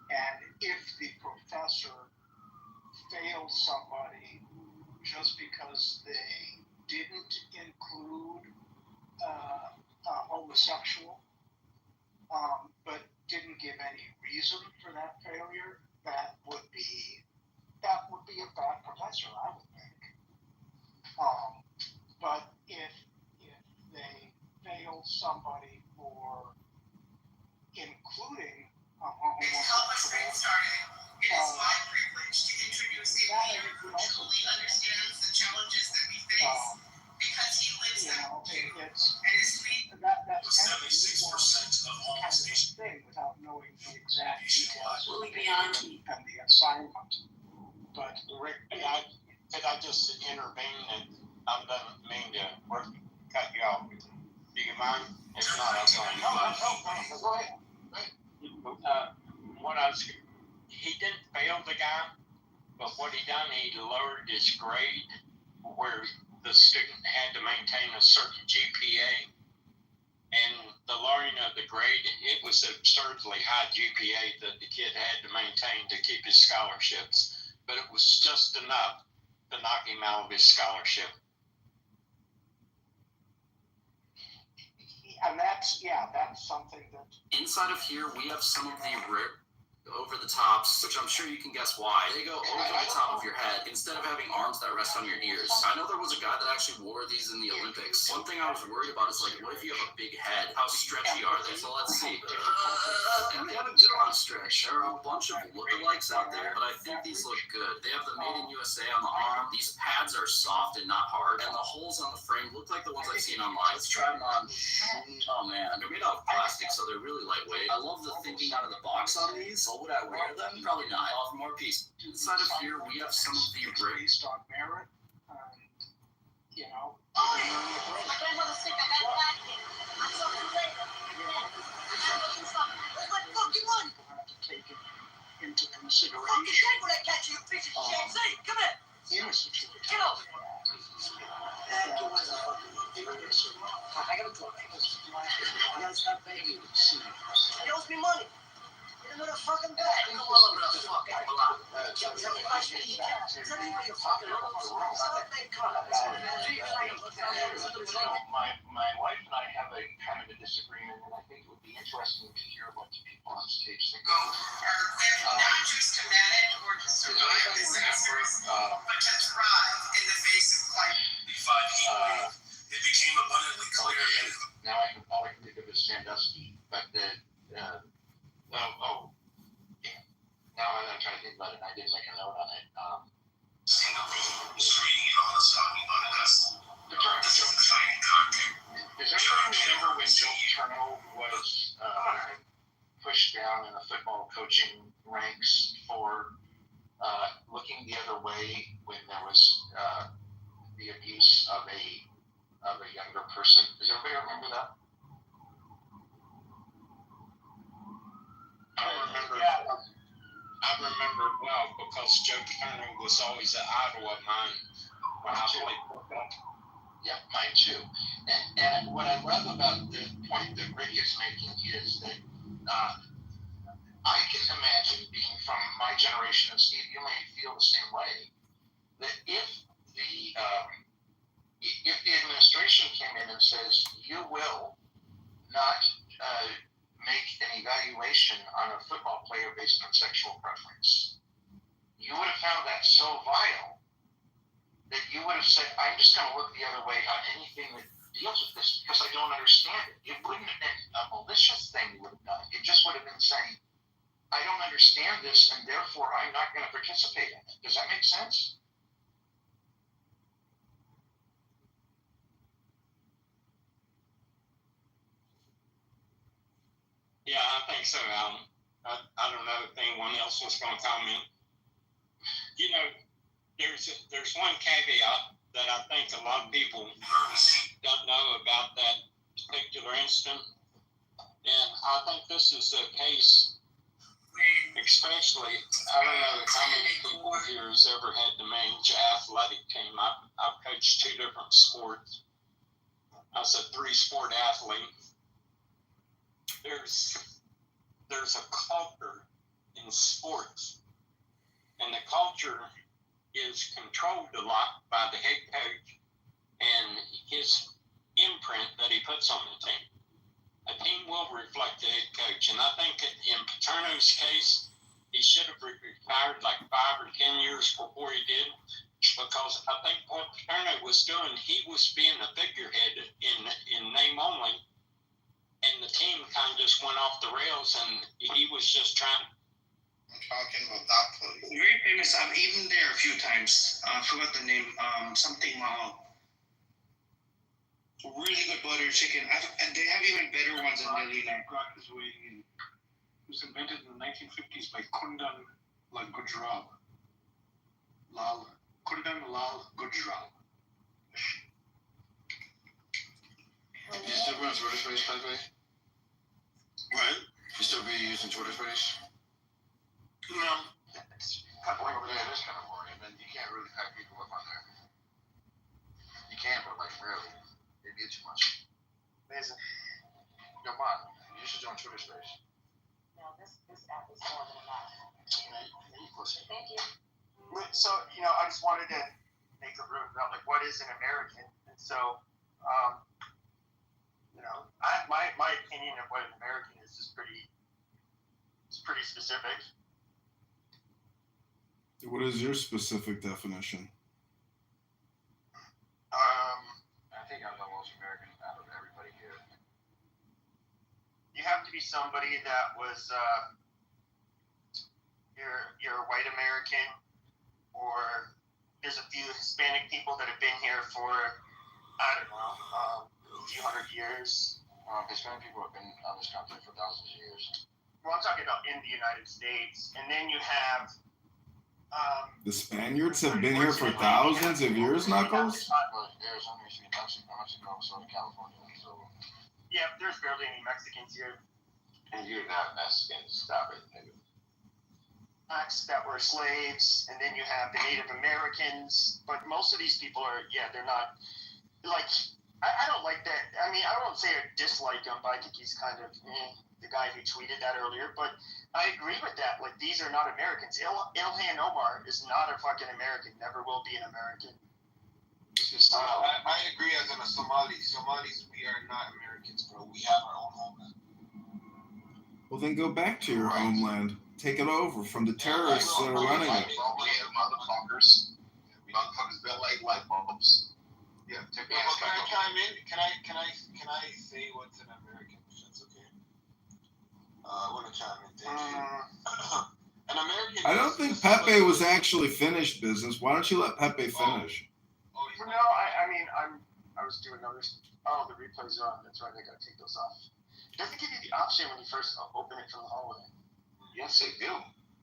And if the professor failed somebody just because they didn't include a homosexual, but didn't give any reason for that failure, that would be a bad professor, I would think. But if they fail somebody for including a To help us get homosexual, started, it is my privilege to introduce a leader who truly understands the challenges that we face because he lives them and is sweet. That kind of 76% of kind homes of thing without knowing the exact details Will we be on? and the assignment. But Rick, could I just intervene? And I don't mean to cut you off. Do you mind? If not, I'll go ahead. no, go ahead. He didn't fail the guy, but what he done, he lowered his grade where the student had to maintain a certain GPA. And the lowering of the grade, it was an absurdly high GPA that the kid had to maintain to keep his scholarships. But it was just enough to knock him out of his scholarship. And that's something that Inside of here, we have some of the over the tops, which I'm sure you can guess why. They go over the top of your head instead of having arms that rest on your ears. I know there was a guy that actually wore these in the Olympics. One thing I was worried about is, like, what if you have a big head? How stretchy are they? So let's see. And they have a good amount of stretch. There are a bunch of lookalikes out there, but I think these look good. They have the Made in USA on the arm. These pads are soft and not hard, and the holes on the frame look like the ones I've seen online. Let's try them on. Oh man, they're made out of plastic, so they're really lightweight. I love the thinking out of the box on these. Would I wear them? Probably not. I'll have more pieces. Inside of here, we have some of the based on merit, you know. Oh, yeah. My grandmother sick. I got back here. I'll talk to you later. I gotta go do something. Where's my fucking money? People have to take it into Fucking consideration shit when I catch you, you piece of shit. Say, come here. in a situation. Get over here. I gotta go. I gotta stop begging you. He owes me money. Get another fucking bag. You know all over the fucking block. Tell me what you fucking My wife and I have a kind of a disagreement, and I think it would be interesting to hear what the people on stage think. Go are equipped not just to manage or to survive disasters, but to thrive in the face of climate. It became abundantly clear that Now I can probably think of as Sandusky, but yeah. Now I'm trying to think about it. I didn't make a note on it. Singapore was reading it all us talking about it. That's The defining content. Does everyone remember when Joe Turno was pushed down in the football coaching ranks for looking the other way when there was the abuse of a younger person? Does everybody remember that? I remember it well because Joe Turner was always an idol of mine when I played football. Yeah, mine too. And what I love about the point that Rick is making is that I can imagine, being from my generation, and Steve, you may feel the same way, that if the administration came in and says you will not make an evaluation on a football player based on sexual preference, you would have found that so vile that you would have said, I'm just going to look the other way on anything that deals with this because I don't understand it. It wouldn't have been a malicious thing you would have done. It just would have been saying, I don't understand this and therefore I'm not going to participate in it. Does that make sense? Yeah, I think so, Alan. I don't know if anyone else was going to comment. You know, there's one caveat that I think a lot of people don't know about that particular incident. And I think this is a case, especially, I don't know how many people here has ever had to manage an athletic team. I've coached 2 different sports. I was a 3-sport athlete. There's a culture in sports, and the culture is controlled a lot by the head coach and his imprint that he puts on the team. A team will reflect the head coach, and I think in Paterno's case, he should have retired like 5 or 10 years before he did, because I think what Paterno was doing, he was being a figurehead in name only, and the team kind of just went off the rails, and he was just trying. I'm talking about that place. Very famous. I've eaten there a few times. I forgot the name. Something. Really good butter chicken. And they have even better ones in Delhi now. Brought his way in. It was invented in the 1950s by Kundan Gujral. Kundan Lal Gujral. You still run Twitter Space, Pepe? What? You still be using Twitter Space? No. It's kind of over there. It is kind of boring. And you can't really pack people up on there. You can, but like rarely. It'd be too much. Amazing. Yo, Mom, you should join Twitter Space. No, this app is more than enough. Thank you. So, I just wanted to make a room about like what is an American, and so, my opinion of what an American is pretty specific. What is your specific definition? I think I'm the most American out of everybody here. You have to be somebody that was you're a white American, or there's a few Hispanic people that have been here for, I don't know, a few hundred years. Hispanic people have been on this country for thousands of years. Well, I'm talking about in the United States, and then you have The Spaniards have been here for thousands of years, Knuckles? But Arizona used to be Mexico, so California. So yeah, there's barely any Mexicans here. and you're not Mexicans. Stop it, nigga. Blacks that were slaves, and then you have the Native Americans. But most of these people are, they're not like. I don't like that. I mean, I won't say I dislike him, but I think he's kind of the guy who tweeted that earlier. But I agree with that. Like, these are not Americans. Ilhan Omar is not a fucking American. Never will be an American. I agree as in a Somali. Somalis, we are not Americans, bro. We have our own homeland. Well, then go back to your homeland. Take it over from the terrorists that are running it. Motherfuckers built like light bulbs. Yeah, can I chime in? Can I say what's an American? If that's okay. I want to chime in. Thank you. An American. I don't think Pepe was actually finished business. Why don't you let Pepe finish? No, I was doing others. Oh, the replays are on. That's right. I gotta take those off. It doesn't give you the option when you first open it from the hallway. Yes, they do.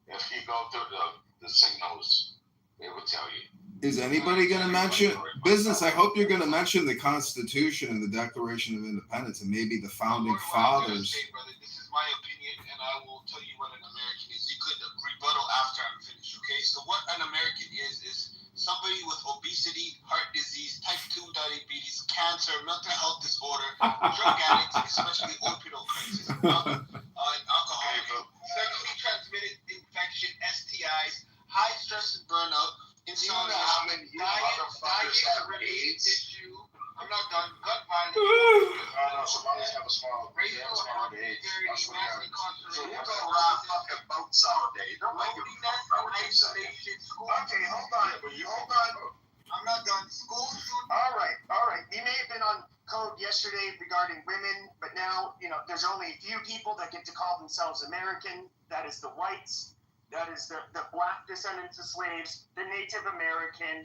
If you go through the signals, they will tell you. Is anybody going to mention business? I hope you're going to mention the Constitution and the Declaration of Independence and maybe the founding fathers. Brother, this is my opinion, and I will tell you what an American is. You could rebuttal after I'm finished, okay? So what an American is somebody with obesity, heart disease, type 2 diabetes, cancer, mental health disorder, drug addicts, especially opioid crisis, and alcohol, sexually transmitted infection, STIs, high stress and burnout, insomnia, diet issue. I'm not done. Gut violence. Somalis have a small. Racial age. mass incarceration. So we're gonna ride fucking boats all day. Don't make it isolation. School. Okay, hold on. I'm not done. School shooting. All right. You may have been on code yesterday regarding women, but now, there's only a few people that get to call themselves American. That is the whites. That is the black descendants of slaves, the Native American,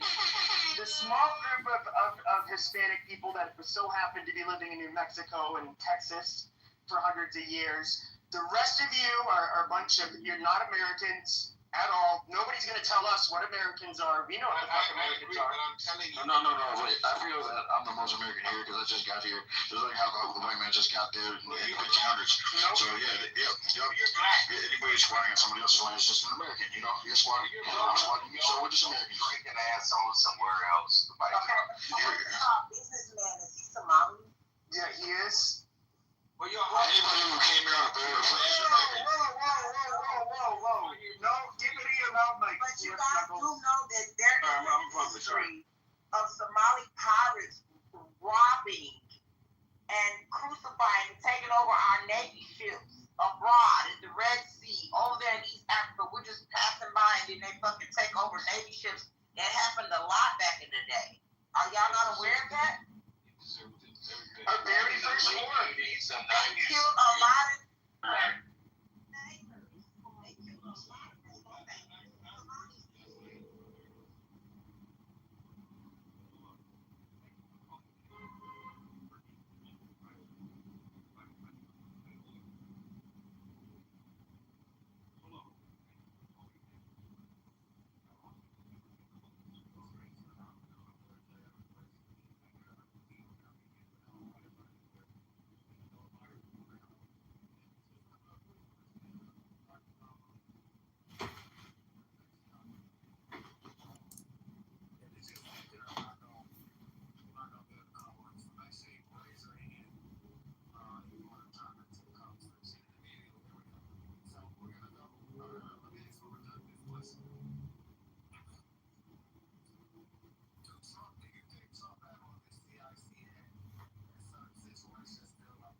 the small group of Hispanic people that so happen to be living in New Mexico and Texas for hundreds of years. The rest of you are a bunch of, you're not Americans at all. Nobody's going to tell us what Americans are. We know what the fuck Americans are. I'm telling you. No, wait. I feel that I'm the most American here because I just got here. Just like how the white man just got there in the 1500s. So, you're black. Anybody squatting on somebody else's land is just an American, You're squatting. I'm squatting. So we're just Americans. You can ask someone somewhere else. Businessman, is he Somali? Yeah, he is. Well, anybody who came here on a bear is American. Whoa. No, give it to your mouth, Mike. But you guys do know that there is a history of Somali pirates robbing and crucifying, taking over our Navy ships abroad in the Red Sea that? Our very first war. They killed a lot of.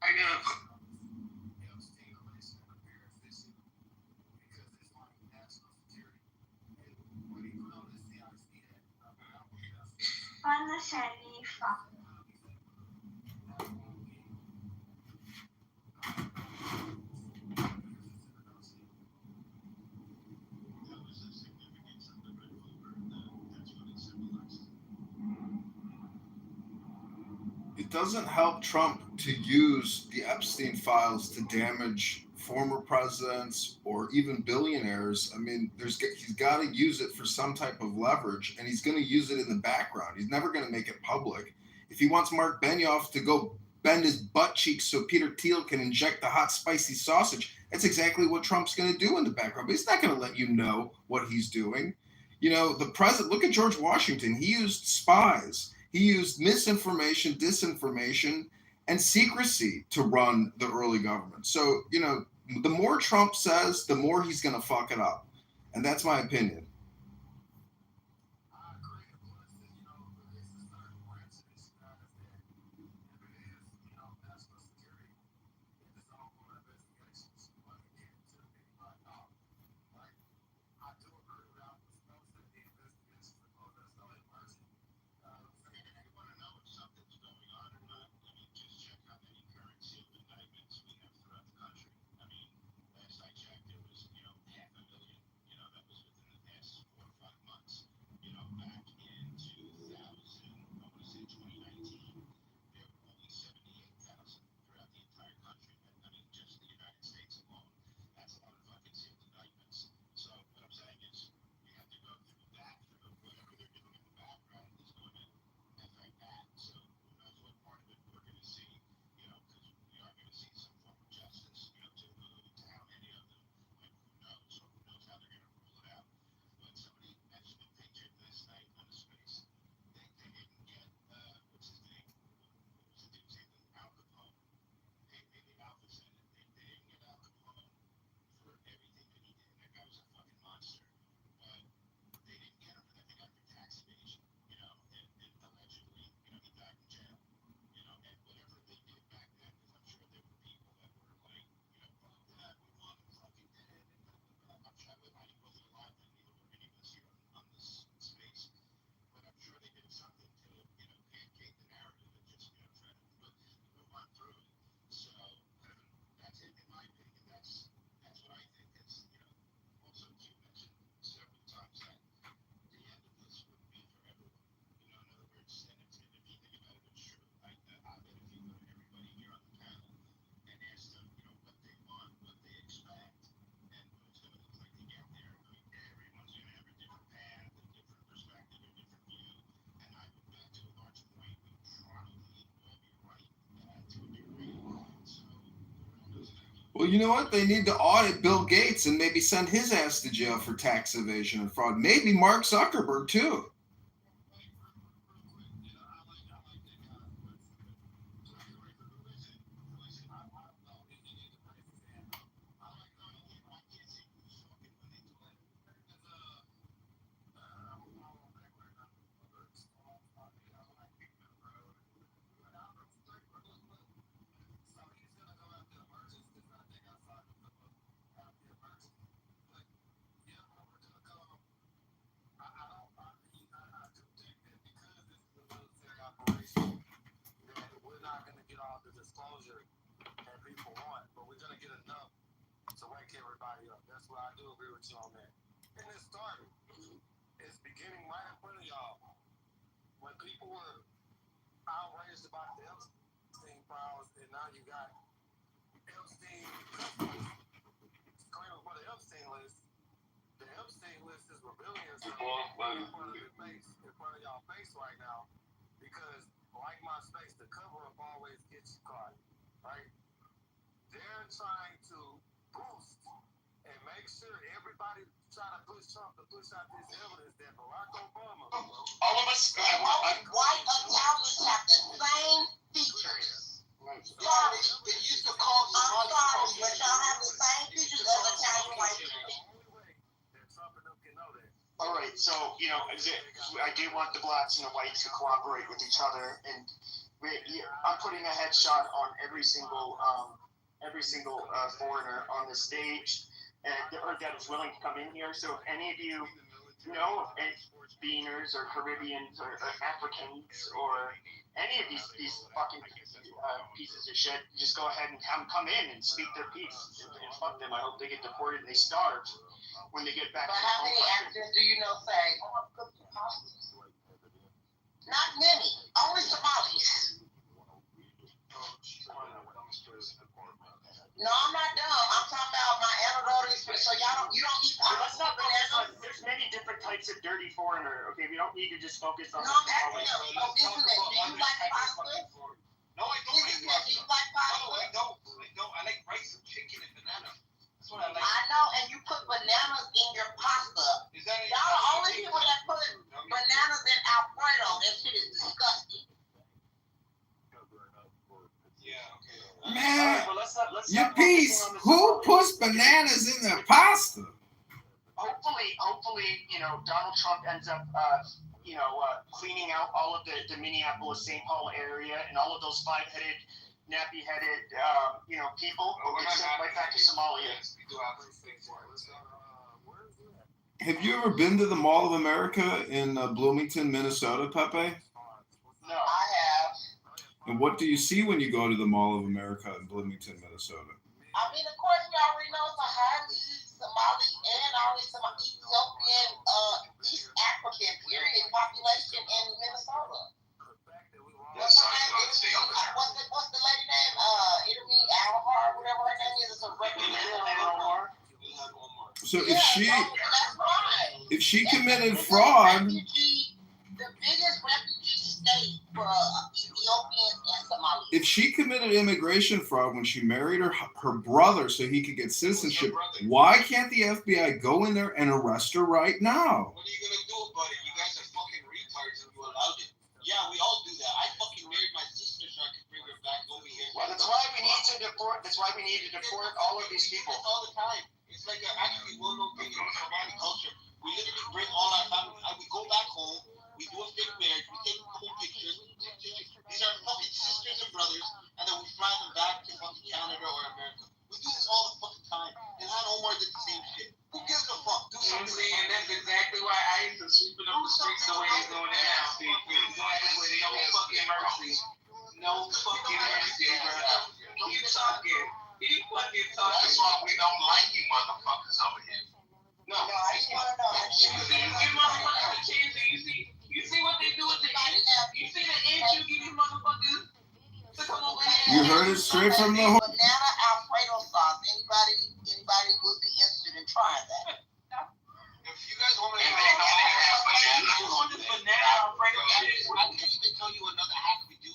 I know. Ana Sharifa. It doesn't help Trump to use the Epstein files to damage former presidents or even billionaires. I mean, he's got to use it for some type of leverage, and he's going to use it in the background. He's never going to make it public. If he wants Mark Benioff to go bend his butt cheeks so Peter Thiel can inject the hot, spicy sausage, that's exactly what Trump's going to do in the background. But he's not going to let you know what he's doing. You know, the president, look at George Washington. He used spies. He used misinformation, disinformation, and secrecy to run the early government. So, you know, the more Trump says, the more he's going to fuck it up. And that's my opinion. Well, you know what? They need to audit Bill Gates and maybe send his ass to jail for tax evasion and fraud. Maybe Mark Zuckerberg, too. we're gonna get enough to wake everybody up. That's why I do agree with you on that. And it started. It's beginning right in front of y'all. When people were outraged about the Epstein files, and now you got Epstein claiming for the Epstein list. The Epstein list is revealing itself in front of your face, in front of y'all face right now, because like my space, the cover up always gets you caught, right? They're trying to boost and make sure everybody trying to push Trump to push out this evidence that Barack Obama. All of us, white Italians have the same features. They used to call I'm sorry, but y'all have the same features as Italian white people. All right, so I do want the blacks and the whites to cooperate with each other, and I'm putting a headshot on every single foreigner on the stage, or that is willing to come in here. So if any of you know of any Beaners or Caribbeans or Africans or any of these fucking pieces of shit, just go ahead and have them come in and speak their piece. And fuck them. I hope they get deported and they starve when they get back. But how many actors do you know say, not many, only Somalis? No, I'm not dumb. I'm talking about my anecdotal experience. So you don't eat pasta with bananas? There's many different types of dirty foreigner. Okay, we don't need to just focus on. No, I'm asking you. Oh, business. Do you like pasta? No, I don't like pasta. Do you like pasta? No, I don't. I like rice and chicken and banana. That's what I like. I know, and you put bananas in your pasta. Y'all the only people that put bananas in Alfredo. That shit is disgusting. Man, your piece. Who puts bananas in their pasta? Hopefully, Donald Trump ends up, cleaning out all of the Minneapolis, St. Paul area and all of those five-headed, nappy-headed, people. We'll get sent right back to Somalia. Have you ever been to the Mall of America in Bloomington, Minnesota, Pepe? No, I have. And what do you see when you go to the Mall of America in Bloomington, Minnesota? I mean, of course, we already know it's a highly Somali and already some Ethiopian, East African, period, population in Minnesota. What's the lady name? Irmi Alhar, whatever her name is. It's a regular. So if she committed fraud, the biggest refugee state for Ethiopians and Somalis. If she committed immigration fraud when she married her brother so he could get citizenship, why can't the FBI go in there and arrest her right now? What are you gonna do about it? You guys are fucking retards and you allowed it. Yeah, we all do that. I fucking married my sister so I could bring her back over here. Well, that's why we need to deport. That's why we need to deport all of these people. All the time. It's like an actually well-known thing in Somali culture. We literally bring all our family. We go back home. We do a fake marriage. We take cool pictures. These are fucking sisters and brothers, and then we fly them back to fucking Canada or America. We do this all the fucking time. And Han Omar did the same shit. Who gives a fuck? Do something. And that's exactly why ICE is sweeping up the streets the way they're doing it now. Exactly. No fucking mercy. No fucking mercy, bro. Keep talking. Keep fucking talking. That's why we don't like you motherfuckers over here. No, I just want to know. You motherfuckers a chance. You see what they do with the ants? You see the ants you give these motherfuckers to come over here? You heard it straight from the Banana Alfredo sauce. Anybody would be interested in trying that? If you guys want me to banana Alfredo, I can even tell you another hack we do.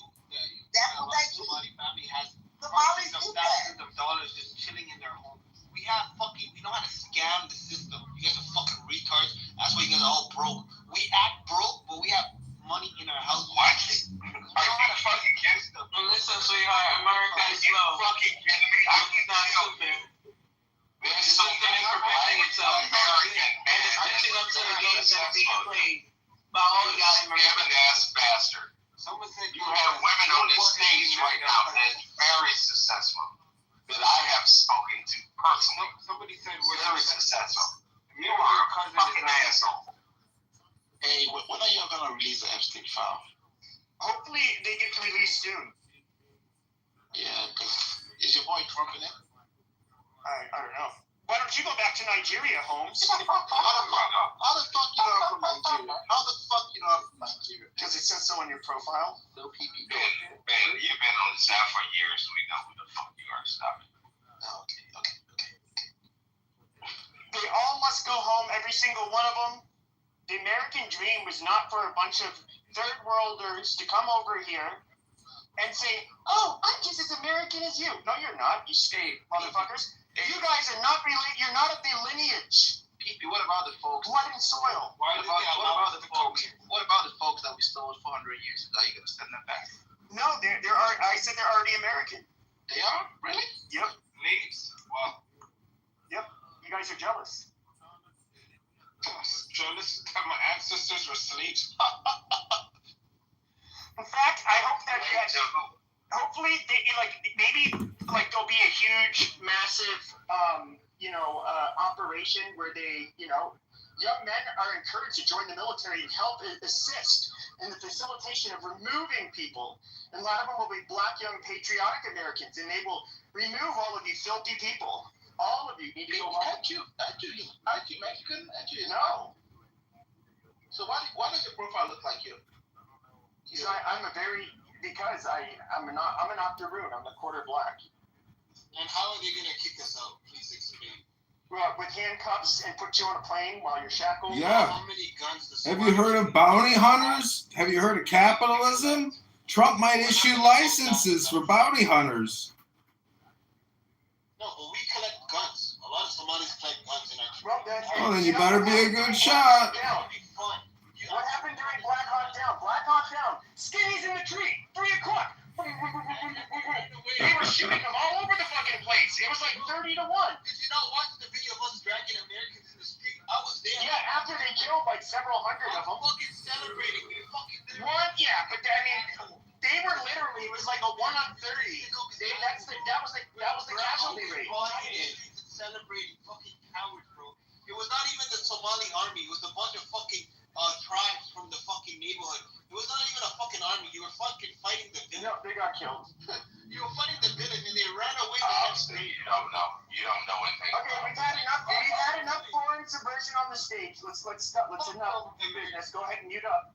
That's what they do. Somali family has Somalis do that. thousands of dollars just chilling in their home. We know how to scam the system. You guys are fucking retards. That's why you guys are all broke. We act broke, but we have money in our house. What? I don't know how to fucking get stuff. Listen, sweetheart, America is slow. Fucking kidding me? I'm not stupid. There's something in perfecting itself, and it's catching up to the games that being played by all the guys. Scamming ass bastard. Someone said you have women on this stage right now that is very successful. That I have spoken to personally. Somebody said we're very successful. You are a fucking asshole. Hey, when are y'all gonna release the Epstein file? Hopefully, they get released soon. Yeah, because is your boy Trump in it? I don't know. Why don't you go back to Nigeria, Holmes? How the fuck you know I'm from Nigeria? How the fuck you know I'm from Nigeria? Because it says so on your profile. No PP. Man, you've been on the staff for years, so we know who the fuck you are. Stop it. Okay. They all must go home, every single one of them. The American dream was not for a bunch of third worlders to come over here and say, "Oh, I'm just as American as you." No, you're not. You stay, motherfuckers. You guys are not related. You're not of the lineage. PP, what about the folks? Blood and soil. What about the folks that we stole 400 years ago? You gonna send them back? No, I said they're already American. They are? Really? Yep. Leaves? Well, Yep. You guys are jealous. jealous that my ancestors were slaves. In fact, I hope that hopefully maybe there'll be a huge, massive, operation where they, young men are encouraged to join the military and help assist in the facilitation of removing people. And a lot of them will be black, young, patriotic Americans, and they will remove all of you filthy people. All of you need to go home. Aren't you Mexican? No. So why does your profile look like you? So I'm an octoroon. I'm a quarter black. And how are they gonna kick us out? Please explain. Well, with handcuffs and put you on a plane while you're shackled. Yeah. How many guns does Have you heard of bounty hunters? Have you heard of capitalism? Trump might issue licenses for bounty hunters. No, but we collect guns. A lot of Somalis collect guns in our Well, then you better be a good shot. What happened during Black Hawk Down? Black Hawk Down. Skinny's in the tree. 3 o'clock. They were shooting them all over the fucking place. It was like 30 to 1. Did you not watch the video of us dragging Americans in the street? I was there. Yeah, after they killed like several hundred of them. Fucking celebrating. We fucking did it. What? Yeah, but I mean, they were literally. It was like a 1 on 30. That was the casualty rate. Celebrating fucking cowards, bro. It was not even the Somali army. It was a bunch of fucking tribes from the fucking neighborhood. It was not even a fucking army. You were fucking fighting the villain. No, they got killed. You were fighting the villain and they ran away the next day. You don't know anything. Okay, we've had enough foreign subversion on the stage. Let's enough business. Go ahead and mute up.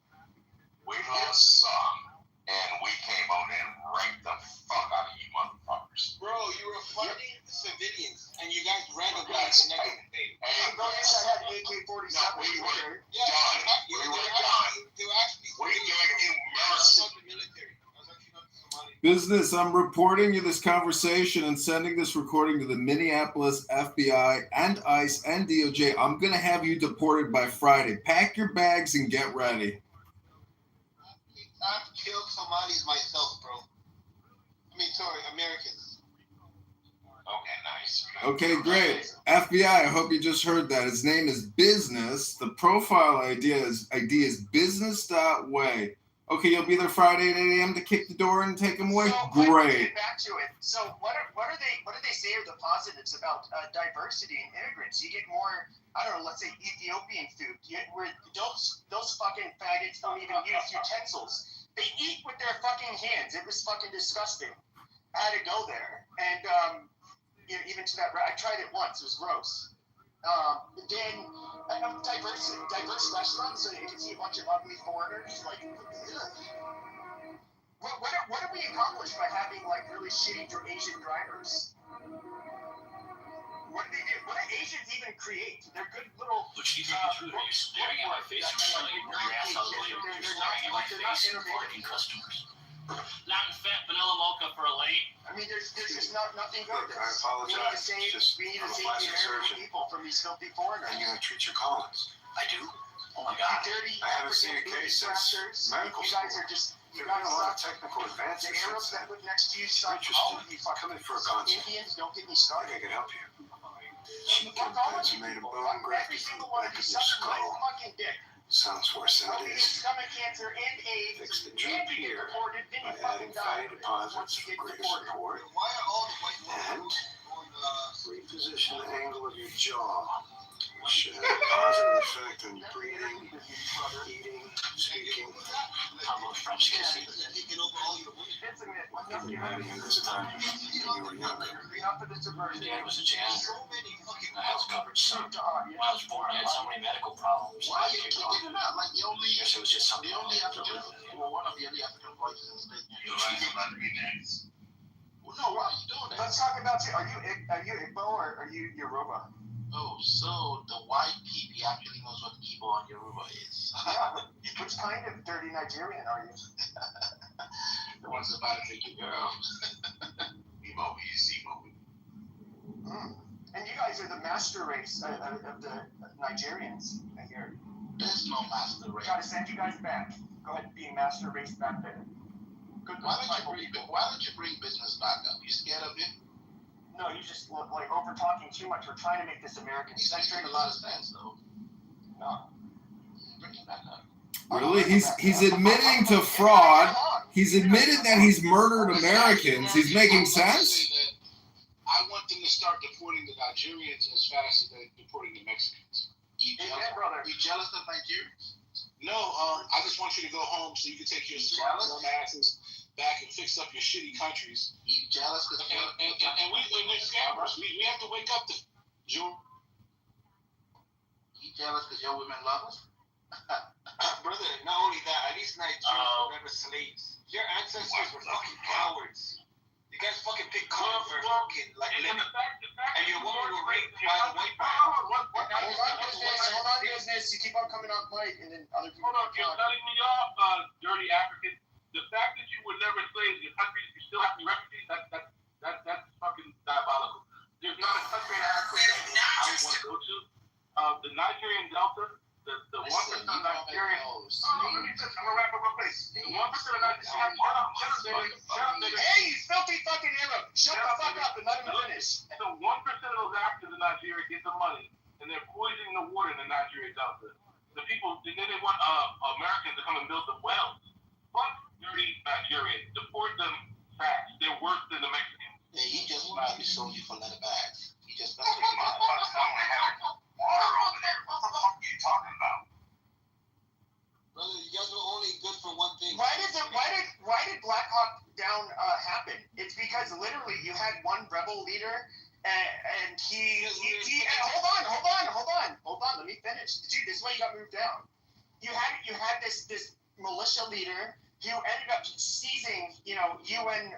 We lost some, and we came on and raped the fuck out of you motherfuckers. Bro, you were fighting civilians, and you guys ran away the next day. I had AK-47. No, we were done. We were done. They were actually We gave you mercy. military. I was actually not Somali. Business, I'm reporting you this conversation and sending this recording to the Minneapolis FBI and ICE and DOJ. I'm going to have you deported by Friday. Pack your bags and get ready. I've killed Somalis myself, bro. Americans. Okay, nice. Okay, great. FBI, I hope you just heard that. His name is Business. The profile ID is business.way. Okay, you'll be there Friday at 8 a.m. to kick the door and take him away? So, Great. Get back to it. So what do they say are the positives about diversity and immigrants? You get more, I don't know, let's say Ethiopian food. Where those fucking faggots don't even use utensils. They eat with their fucking hands. It was fucking disgusting. I had to go there. And even to that, I tried it once. It was gross. Then diverse restaurants, so you can see a bunch of ugly foreigners. Like, what have we accomplished by having like really shitty Asian drivers? What do they do? What do Asians even create? They're good little. But she took you through it. You're staring at my face. You're smiling. Your ass out of the way. You're staring at my face and barking customers. Not fat vanilla mocha for a lane. I mean, there's just nothing good. Look, I apologize. We need to save the American people from these filthy foreigners. And you're going to treat your colonies. I do. Oh my God. Dirty I haven't seen a case since medical You guys are just. There's been a lot of technical The advances Arabs since that then. live next to you suck. Interested. All of you Come in for a fucking concert. Indians, don't get me I started. think I can help you. Chicken Fuck all of beds you made of people. bone Fuck graft every from single the one of back you of your sucking my skull. fucking dick. Sounds worse than I'll it get is. stomach cancer and AIDS. Fix the And drip you get here deported, then by you fucking adding die. fatty deposits Once you for get greater deported. support Why are all the white and going reposition the angle of your jaw, which should have a positive effect on your breathing, eating, speaking. I'm a French kissing. taking over all your women? Give anybody in this country when you were younger. Your dad was a janitor. The health coverage sucked. When I was born, I had so many medical problems. Why are you kicking it out? Like the only, I guess it was just something the only I had to African, live with. well, one of the only African voices in the state. You're about to be next. Well, no, why are you doing that? Let's talk about you. Are you Igbo or are you Yoruba? Oh, so the white people actually knows what Igbo and Yoruba is. Yeah. Which kind of dirty Nigerian are you? The ones about to take your girl. Igbo, Igbo. And you guys are the master race of the Nigerians, I hear. There's no master race. Gotta send you guys back. Go ahead and be master race back there. Good. Why don't you bring business back up? You scared of it? No, you just like over talking too much. We're trying to make this American centric. Makes a lot of sense, though. No. Bring it back up. Really? He's admitting to fraud. He's admitted that he's murdered Americans. He's making sense. I want them to start deporting the Nigerians as fast as they're deporting the Mexicans. You jealous of Nigerians? No, I just want you to go home so you can take your smart asses back and fix up your shitty countries. You jealous? And we're scammers. We have to wake up to Jew. You jealous because your women love us? Brother, not only that, at least Nigerians were never slaves. Your ancestors were fucking cowards. You guys fucking pick Kitover, fucking like living. And your woman were raped by the white man. Hold on, business. You keep on coming off mic, and then other people. Hold on, you're cutting me off, dirty African. The fact that you were never slaves in your country, you still have to be refugees. That's fucking diabolical. There's not a country in Africa that I would want to go to. The Nigerian Delta. The 1% of Nigerians. I'm gonna wrap up real quick. The 1% of Nigerians. Shut up, nigga. Hey, you filthy fucking Arab! Shut the fuck up and let him finish. So 1% of those Africans in Nigeria get the money, and they're poisoning the water in the Nigeria Delta. The people, then they want Americans to come and build the wells. Fuck dirty Nigerians. Deport them fast. They're worse than the Mexicans. Yeah, he just probably sold you for leather bags. He just messed with you. Water over there. What the fuck are you talking about? Brother, you guys were only good for one thing. Why did Black Hawk Down happen? It's because literally you had one rebel leader and he hold on, let me finish. Dude, this is why you got moved down. You had this militia leader who ended up seizing, UN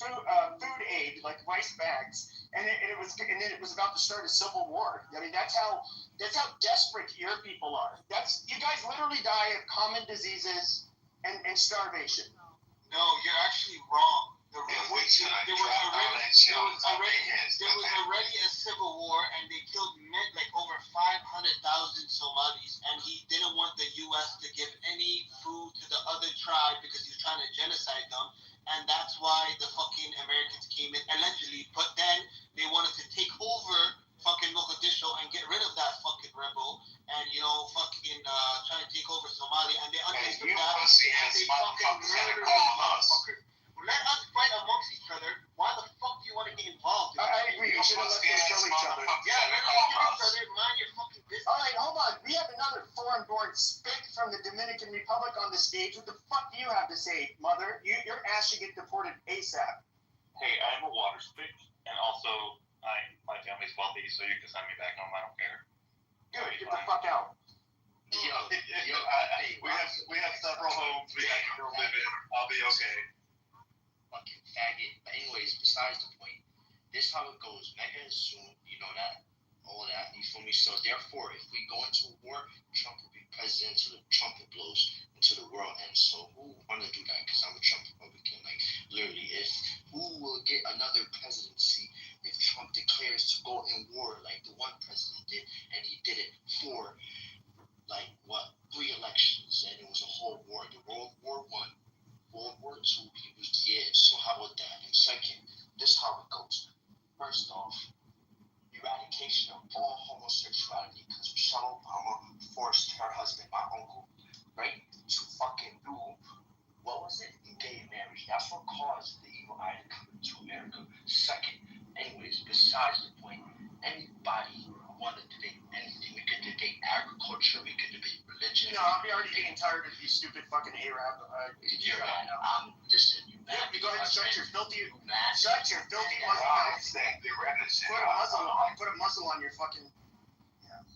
food aid, like rice bags, and it was about to start a civil war. I mean, that's how desperate your people are. You guys literally die of common diseases and starvation. No, you're actually wrong. There was already a civil war, and they killed like over 500,000 Somalis, and he didn't want the U.S. to give any food to the other tribe because he was trying to genocide them. And that's why the fucking Americans came in, allegedly. But then they wanted to take over fucking Mogadishu and get rid of that fucking rebel and, fucking trying to take over Somalia. And they understood that. And they fucking murdered motherfuckers. Let us fight amongst each other. Why the fuck do you want to get involved? I agree. We should have let them kill each other. Yeah, let them kill each other. Mind your fucking business. All right, hold on. We have another foreign-born spick from the Dominican Republic on the stage. What the fuck do you have to say, mother? Your ass should get deported ASAP. Hey, I'm a water spick, and also my family's wealthy, so you can send me back home. I don't care. Good. Get the fuck out. We have several homes we have to go live in. I'll be okay. Fucking faggot. But anyways, besides the point, this is how it goes. Mega is soon, you know that. All that, you feel me? So therefore, if we go into a war, Trump will be president until the trumpet blows, until the world ends. So who want to do that? Because I'm a Trump Republican. Like, literally, who will get another presidency if Trump declares to go in war like the one president did, and he did it for, 3 elections, and it was a whole war. The World War I. World War II, he was dead. So how about that? And second, this is how it goes. First off, eradication of all homosexuality, because Michelle Obama forced her husband, my uncle, right, to fucking do, what was it? Gay marriage. That's what caused the evil eye to come into America. Second, anyways, besides the point, anybody who wanted to debate anything, we could debate agriculture, we could debate religion. No, I'm already getting tired of you stupid fucking Arab. Listen, you go ahead and start your filthy, shut your filthy muzzle mouth. Put a muzzle on your fucking. Yeah.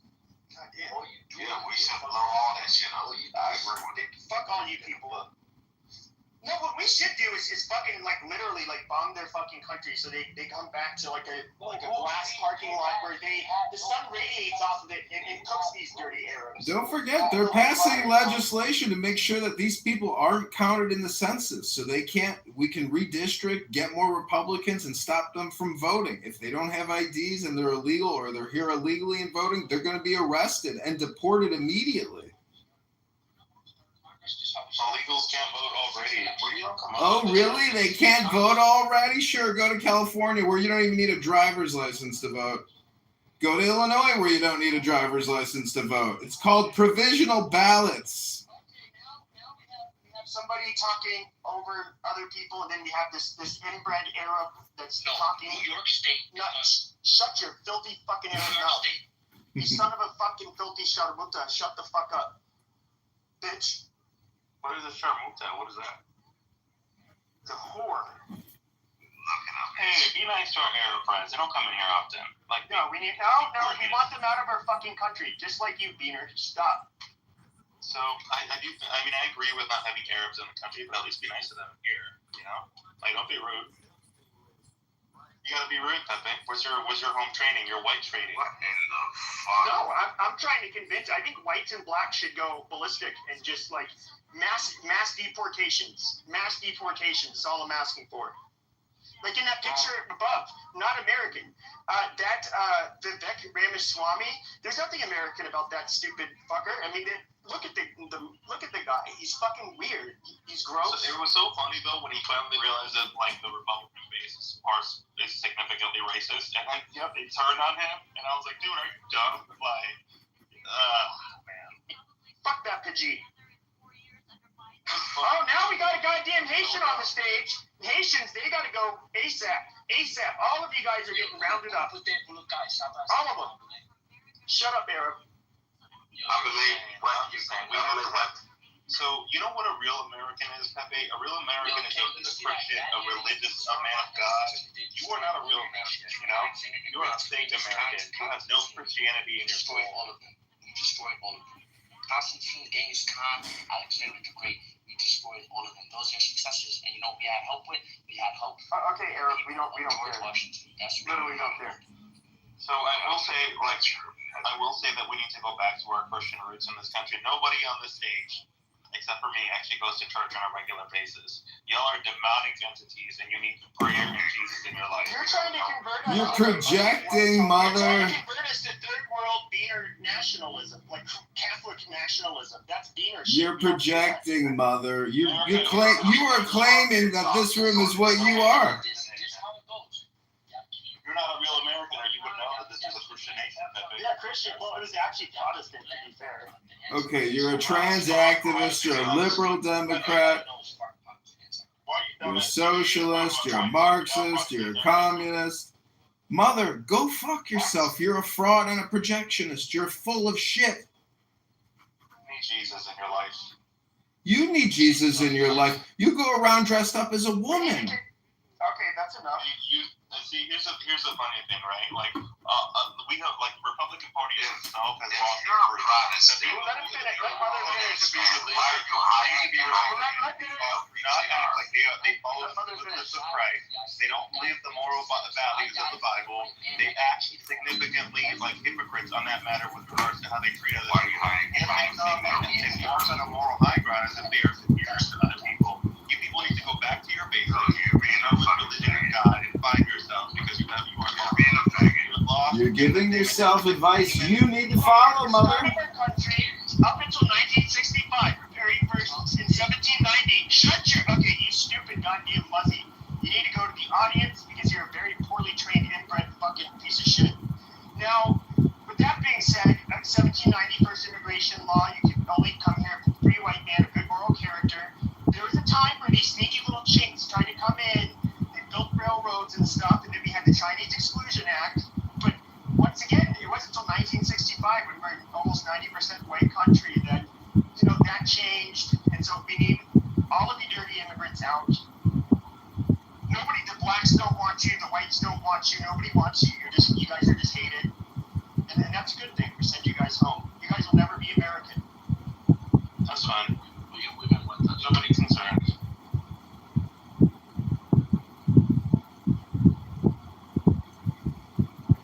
God damn. Yeah, we should blow all that shit out. Fuck all you people. No, what we should do is fucking like literally like bomb their fucking country so they come back to like a glass parking lot where the sun radiates off of it and cooks these dirty Arabs. Don't forget, they're passing legislation to make sure that these people aren't counted in the census, so we can redistrict, get more Republicans, and stop them from voting. If they don't have IDs and they're illegal or they're here illegally and voting, they're going to be arrested and deported immediately. Illegals can't vote already. Oh, really? They can't vote already? Sure, go to California where you don't even need a driver's license to vote. Go to Illinois where you don't need a driver's license to vote. It's called provisional ballots. We have somebody talking over other people, and then we have this inbred Arab that's talking. New York State. No, shut your filthy fucking Arab mouth. You son of a fucking filthy sharmuta. Shut the fuck up. Bitch. What is a sharmuta? What is that? The whore. Hey, be nice to our Arab friends. They don't come in here often. Like, no, we want them out of our fucking country, just like you, Beaner. Stop. So I agree with not having Arabs in the country, but at least be nice to them here. You know, like don't be rude. You gotta be rude, Pepe. Where's your home training? Your white training? What in the fuck? No, I'm trying to convince. I think whites and blacks should go ballistic and just like mass deportations. Mass deportations is all I'm asking for. Like in that picture above, not American. Vivek Ramaswamy. There's nothing American about that stupid fucker. I mean, look at the guy. He's fucking weird. He's gross. So it was so funny though when he finally realized that like the Republican base is significantly racist, and like they turned on him, and I was like, dude, are you dumb? Like, man. Fuck that Pidgey. Oh, now we got a goddamn Haitian on the stage. Haitians, they gotta go ASAP. ASAP. All of you guys are getting rounded up. All of them. Shut up, Arab. I believe what you're saying. We know what. So, you know what a real American is, Pepe? A real American is a Christian, a religious, a man of God. You are not a real American, you know? You are a fake American. You have no Christianity in your soul. All of them. You destroyed all of them. Constantine, Genghis Khan, Alexander the Great. We destroyed all of them. Those are successors, and you know what we had help with? We had help. Okay, Arab, we don't care. Washington. That's literally don't care. So I will say that we need to go back to our Christian roots in this country. Nobody on this stage, except for me, actually goes to church on a regular basis. Y'all are demonic entities, and you need prayer and Jesus in your life. You're trying to convert us. You're projecting, mother. You're trying to convert us to third world Beaner nationalism, like Catholic nationalism. That's Beaner shit. You're projecting, mother. You are claiming that this room is what you are. You're not a real American, or you would know that this is a Christian nation. Yeah, Christian. Well, it was actually Protestant, to be fair. Okay, you're a trans activist, you're a liberal Democrat, you're a socialist, you're a Marxist, you're a communist. Mother, go fuck yourself. You're a fraud and a projectionist. You're full of shit. You need Jesus in your life. You need Jesus in your life. You go around dressed up as a woman. Okay, that's enough. See, here's the funny thing, right? Like, we have like the Republican Party itself has lost its roots. Let him finish. Let mother finish. They follow the footsteps of Christ. They don't live the moral values of the Bible. They act significantly like hypocrites on that matter with regards to how they treat other people. It makes them take more on a moral high ground as if they are superior to other people. You people need to go back to your basics. Religion and God and find yourself because you are lost. You're giving yourself advice you need to follow, mother. Up until 1965, in 1790, okay, you stupid goddamn muzzy. You need to go to the audience because you're a very poorly trained inbred fucking piece of shit. Now, with that being said, 1790 first immigration law, you can only come here if you're a free white man, a good moral character. There was a time where these sneaky little chinks tried to come in, they built railroads and stuff, and then we had the Chinese Exclusion Act. But once again, it wasn't until 1965, when we're an almost 90% white country, that blacks don't want you, the whites don't want you, nobody wants you. You guys are just hated, and that's a good thing. We send you guys home. You guys will never be American. That's fine. We've been with that. Nobody's concerned.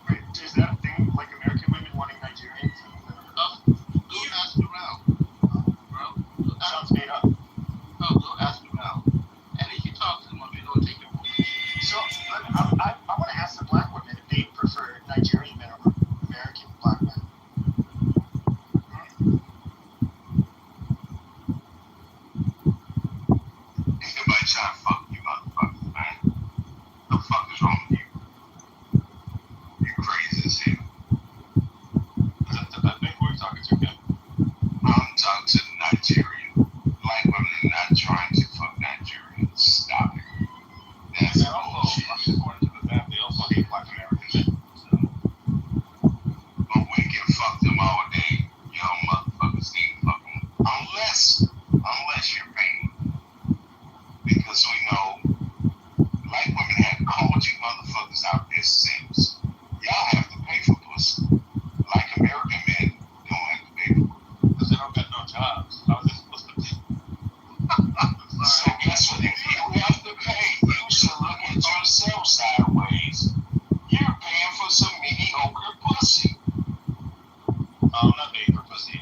Wait, is that a thing? Like American women wanting Nigerians? Go ask around, bro. Sounds made up. Oh, go ask around. And if you talk to them, they're gonna take your vote. So I want to ask the black women if they prefer Nigerian men over American black men. Anybody trying to fuck you, motherfuckers, man? The fuck is wrong with you? You crazy as hell. I think we're talking to him. I'm talking to Nigerian. Black women are not trying to fuck Nigerians. Stop it. That's bullshit. According to the family, they also hate black Americans. So. But we can fuck them all day. Young motherfuckers ain't fucking. Unless you're paying. Because we know black women have called you motherfuckers out as simps. Y'all have to pay for pussy. Like American men don't have to pay for pussy. Because they don't got no jobs. How is this supposed to be? So guess what? If you have to pay, you should look at yourself sideways. You're paying for some mediocre pussy. I'm not paying for pussy.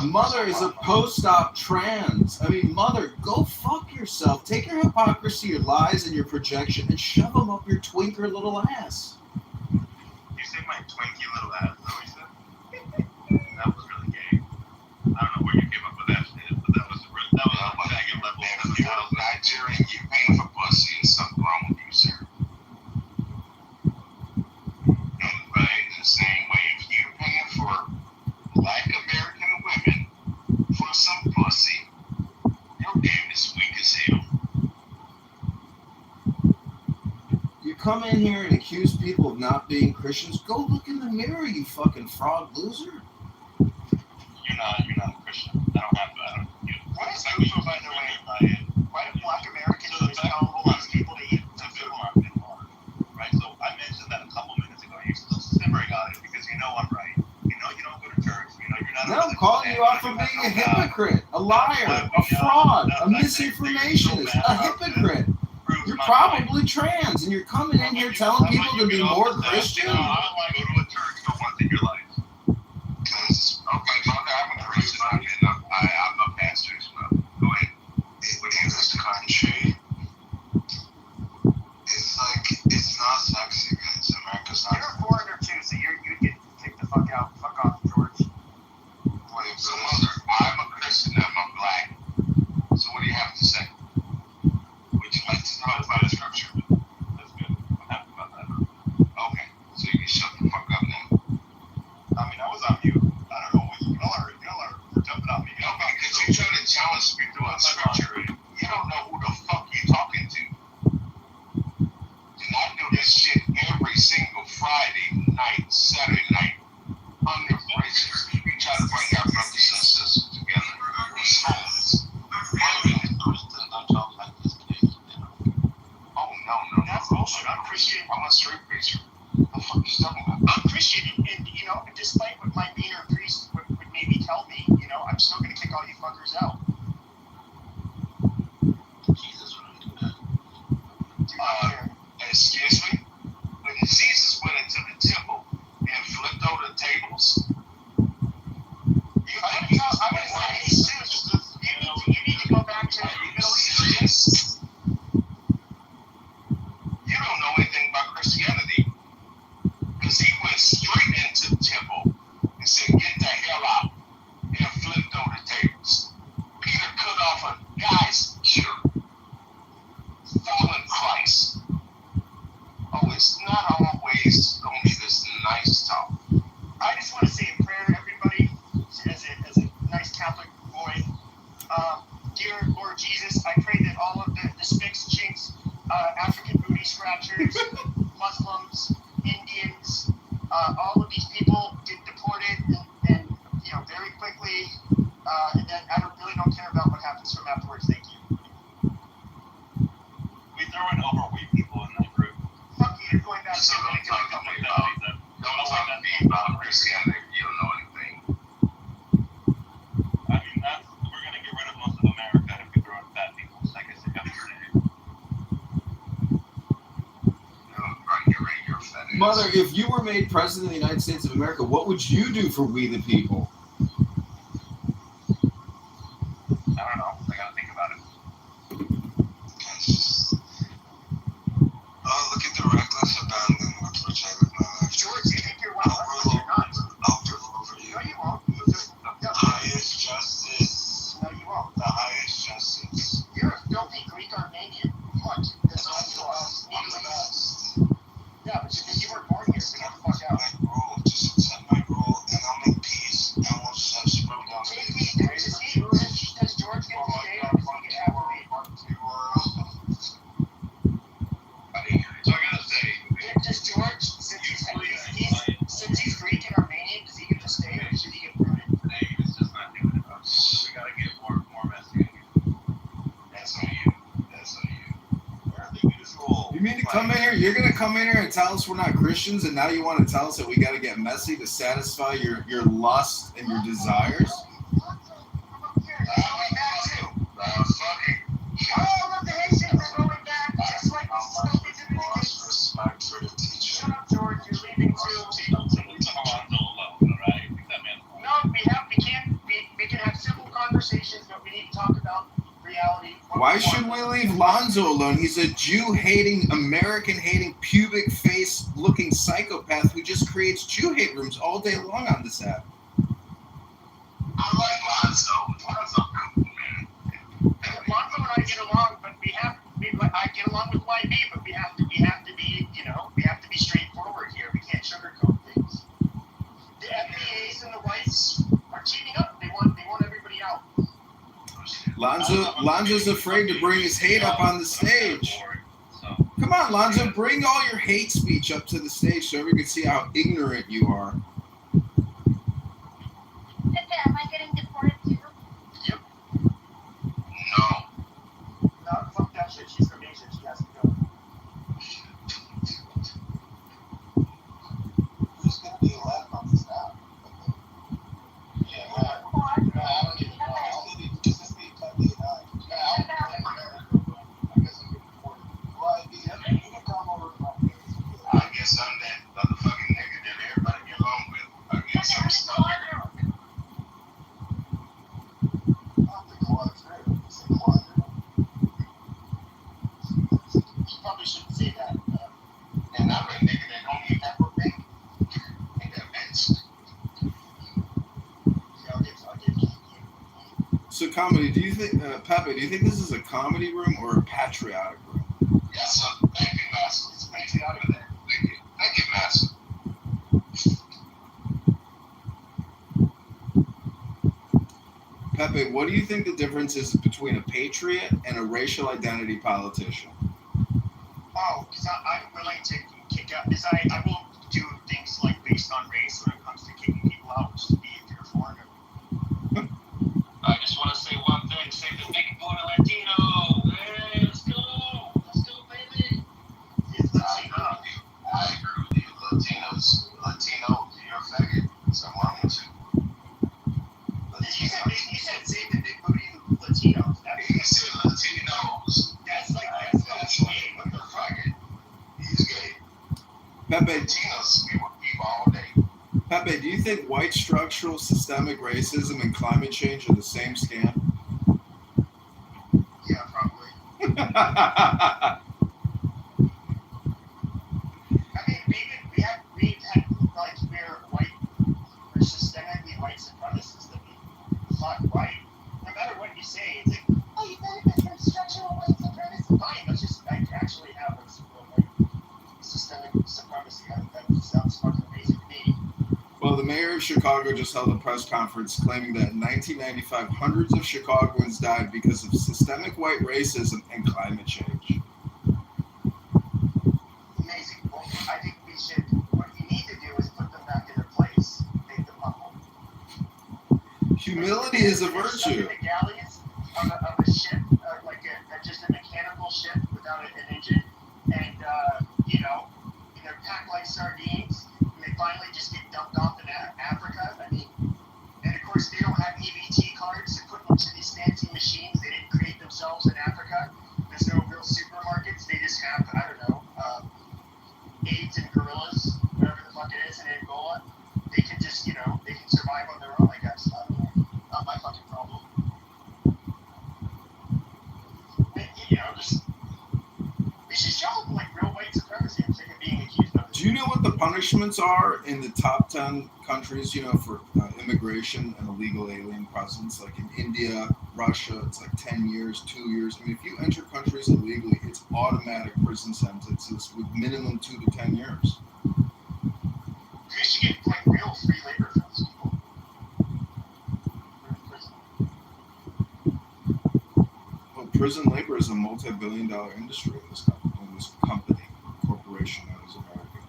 Mother is a post-op trans. I mean, mother, go fuck yourself. Take your hypocrisy, your lies, and your projection and shove them up your twinker little ass. You say my twinky little ass, is that what you said? That was really gay. I don't know where you came up with that shit, but that was second level. If you're Nigerian, you paying for pussy and something wrong with you, sir. And right in the same way, if you're paying for black American women for some pussy, your game is weak as hell. You come in here and accuse people of not being Christians. Go look in the mirror, you fucking fraud loser. You're not a Christian. I don't have to. Why is Kitover, by the way, why do black Americans always tell these people to eat the food? Right, so I mentioned that a couple minutes ago. You're still simmering on it because you know I'm right. You know you don't go to church. You know you're not. No, I'm calling you out for being a hypocrite, a liar, a fraud, a misinformationist, a hypocrite. You're probably trans, and you're coming in here telling people to be more Christian. I don't want to go to a church for once in your life. Because, okay, mother, I'm a Christian. I'm a pastor as well. Go ahead. What is this country? It's like, it's not sexy, guys. America's not. You're a foreigner too, so you'd get kicked the fuck out. Fuck off, George. Wait, so mother, I'm a Christian, I'm a black. So what do you have to say? Would you like to talk about the scripture? That's good. I'm happy about that. Okay, so you can shut the fuck up now. I mean, I was on mute. I don't know what y'all are jumping on me. No, because you're trying to challenge me through a scripture. You don't know who the fuck you're talking to. And I do this shit every single Friday night, Saturday night, under bridges. We try to bring our brothers and sisters together. We're souls. Christians don't talk like this, please. Oh, no. That's bullshit. I'm Christian. I'm a straight preacher. What the fuck are you talking about? I'm Christian, and despite what my meaner priest would maybe tell me, I'm still gonna kick all you fuckers out. Jesus wouldn't do that. Excuse me? When Jesus went into the temple and flipped over the tables, you need to go back to the Middle East. You don't know anything about Christianity. Because he went straight into the temple and said, get the hell out, and flipped over the tables. Peter cut off a guy's ear, following Christ. Oh, it's not always going to be this nice talk. I just want to say a prayer to everybody, as a nice Catholic boy. Dear Lord Jesus, I pray that all of the spics, chinks, African booty scratchers, Muslims, Indians, all of these people get deported and very quickly And then I really don't care about what happens from afterwards. Thank you. We throw in overweight people in that group. Fuck you, you're going back to Don't talk to me about Christianity. You don't know anything. I mean, we're gonna get rid of most of America if we throw in fat people. Like I said yesterday. Mother, if you were made president of the United States of America, what would you do for we the people? I don't know. I gotta think about it. Oh, look at the reckless abandon with which I live my life. George, you think you're well, but you're not. I'll rule over you. No, you won't. The highest justice. No, you won't. The highest justice. You're a filthy Greek Armenian. What? That's all you are. I'm the best. Yeah, but you were born here, so get the fuck out. My rule. Just accept my rule, and I'll make peace, and we'll just have screw down. Does George get to stay, or does he get half away? So I gotta say, Does George, since he's Greek and Armenian, does he get to stay, or should he get rooted? today is just not doing it. We gotta get more messy. That's on you. That's on you. We're the usual. You mean to come in here? You're going to come in here and tell us we're not Christians, and now you want to tell us that we got to get messy to satisfy your lust and your desires? Shut up, George. You're leaving too. No, we can have simple conversations, but we need to talk about reality. Why should we leave Lonzo alone? He's a Jew-hating, American-hating, pubic face-looking psychopath who just creates Jew-hate rooms all day long on this app. I like Lonzo. Lonzo, man. Lonzo and I get along, but I get along with YB, but we have to be, we have to be straightforward here. We can't sugarcoat things. The FBAs and the whites are teaming up. They want everybody out. Lonzo's afraid to bring his hate up on the stage. Come on, Lonzo, bring all your hate speech up to the stage so everyone can see how ignorant you are. Am I getting deported too? Yep. No. No, fuck that shit. She's from Asia. She has to go. There's going to be 11 on this app. Yeah, I don't even know. Just be cut me and I guess I'm getting deported. Well, you can come over to my place. I guess I'm that motherfucking nigga that everybody get along with. I guess I'm stuck. You probably shouldn't say that. And I'm a nigga that don't eat that for me. Ain't that bitch? Yeah, I'll get you. So, comedy, do you think, Pepe, do you think this is a comedy room or a patriotic room? Yeah, so thank you, Master. It's patriotic there. Thank you, Master. Pepe, what do you think the difference is between a patriot and a racial identity politician? Oh, because I'm willing to kick out, because I won't do things like based on race when it comes to kicking people out, which is be if you're a foreigner. I just want to say one thing. Say the big boy Latino. Hey, let's go. Let's go, baby. It's I agree with you. Latino, you're a faggot. Something wrong with you. You said save the big booty Latinos. He said Latinos. That's gay. What the fuck? He's gay. Pepe, Latinos, we will keep all day. Pepe, do you think white structural systemic racism and climate change are the same scam? Yeah, probably. I mean, we've had like we're systemically white supremacists that we fuck white. No matter what you say, it's like, Oh, you benefit from structural white supremacy? fine. Let's just actually have like systemic supremacy. That sounds fucking amazing to me. Well, the mayor of Chicago just held a press conference claiming that in 1995, hundreds of Chicagoans died because of systemic white racism and climate change. Amazing. Well, I think what you need to do is put them back in their place, make them humble. Humility is a virtue. Stuck in the galleys of a ship, just a mechanical ship without an engine, and they're packed like sardines, and they finally just get dumped off in Africa. I mean, and of course they don't have EBT cards to put into these fancy machines. They didn't create themselves in Africa. There's no real supermarkets. They just have, I don't know, AIDS and gorillas, whatever the fuck it is in Angola. They can just, they can survive on their own, I guess. I don't know. Not my fucking problem. We should show them, like, real white supremacy. I'm sick of being accused of it. Do you know what the punishments are in the top 10 countries, for immigration and illegal alien presence? Like in India, Russia, it's like 10 years, 2 years. I mean, if you enter countries illegally, it's automatic prison sentences with minimum 2 to 10 years. We should get, like, real free labor for those people. Well, prison labor is a multi-billion-dollar industry in this corporation known as America.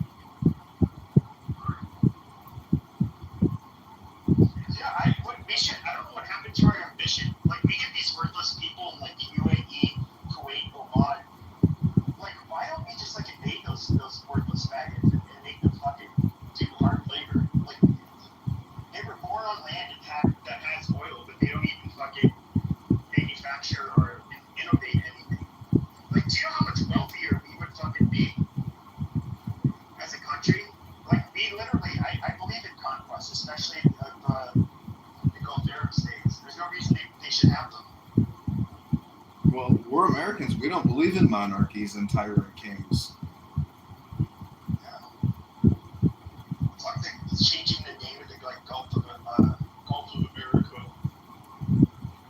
Yeah, I don't know what happened to our ambition. Like, we get these worthless people in, like, the UAE, Kuwait, Oman. Like, why don't we just, like, invade those worthless faggots and make them fucking do hard labor? Like, they were born on land that has oil, but they don't even fucking manufacture or innovate anything. Like, do you know how much wealthier we would fucking be as a country? Like, we literally, I believe in conquest, especially the Gulf Arab states. There's no reason they should have them. Well, we're Americans. We don't believe in monarchies and tyrant kings. Yeah. Fuck, changing the name of the Gulf of America.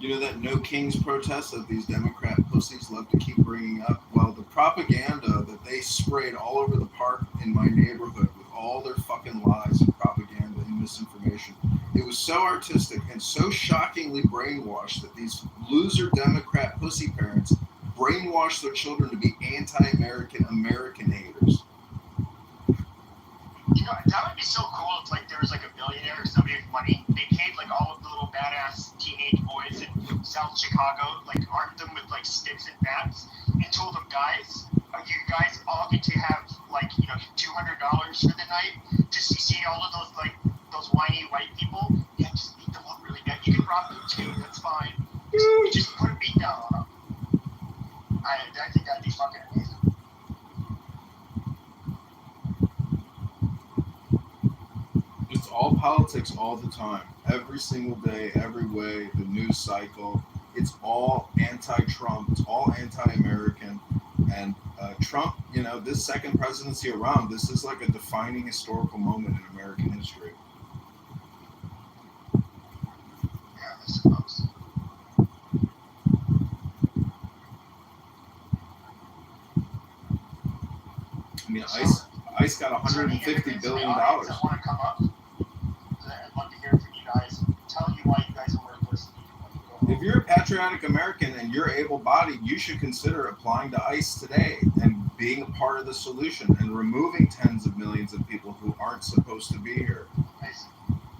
You know that no kings protest that these Democrat pussies love to keep bringing up? Well, the propaganda that they sprayed all over the park in my neighborhood with all their fucking lies and propaganda and misinformation, it was so artistic and so shockingly brainwashed that these loser Democrat pussy parents brainwashed their children to be anti-American American haters. That would be so cool if, like, there was, like, a billionaire or somebody with money. They paid, like, all of the little badass teenage boys in South Chicago, like, armed them with, like, sticks and bats, and told them, guys, you guys all get to have, like, $200 for the night. Just to see all of those, like, those whiny white people. Yeah, just beat them up really bad. You can rob them too, that's fine. Just put a beat down on them. I think that'd be fucking amazing. It's all politics all the time. Every single day, every way, the news cycle. It's all anti-Trump. It's all anti-American. And Trump, this second presidency around, this is like a defining historical moment in American history. Yeah, I suppose. I mean, ICE got $150 billion. I want to come up. I'd love to hear from you guys. Tell you why you guys are worthless. If you're a patriotic American and you're able-bodied, you should consider applying to ICE today and being a part of the solution and removing tens of millions of people who aren't supposed to be here.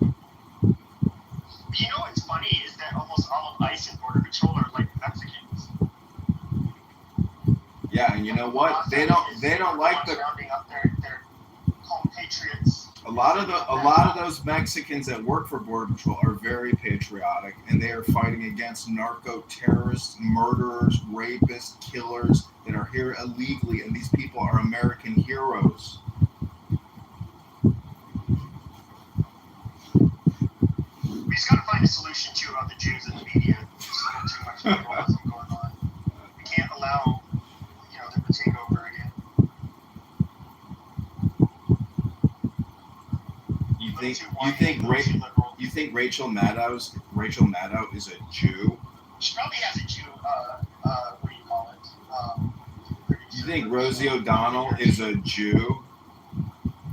You know what's funny is that almost all of ICE and Border Patrol are like Mexicans. Yeah, and you know what? They don't like the rounding up their compatriots. A lot of those Mexicans that work for Border Patrol are very patriotic, and they are fighting against narco terrorists, murderers, rapists, killers that are here illegally, and these people are American heroes. We just gotta find a solution too about the Jews in the media. There's a little too much liberalism going on. We can't allow them to take over again. You think Rachel Maddow is a Jew? She probably has a Jew. What do you call it? You think Rosie O'Donnell is a Jew?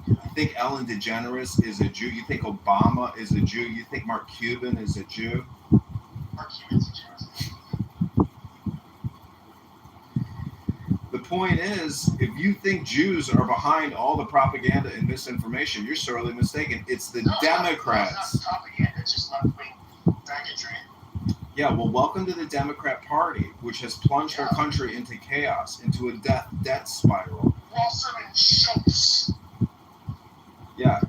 You think Ellen DeGeneres is a Jew? You think Obama is a Jew? You think Mark Cuban is a Jew? Mark Cuban's a Jew. The point is, if you think Jews are behind all the propaganda and misinformation, you're sorely mistaken. It's the Democrats. It's not propaganda. It's just left wing. get trained. Yeah, well, welcome to the Democrat Party, which has plunged our country into chaos, into a debt spiral. Wasserman Schultz. Yeah,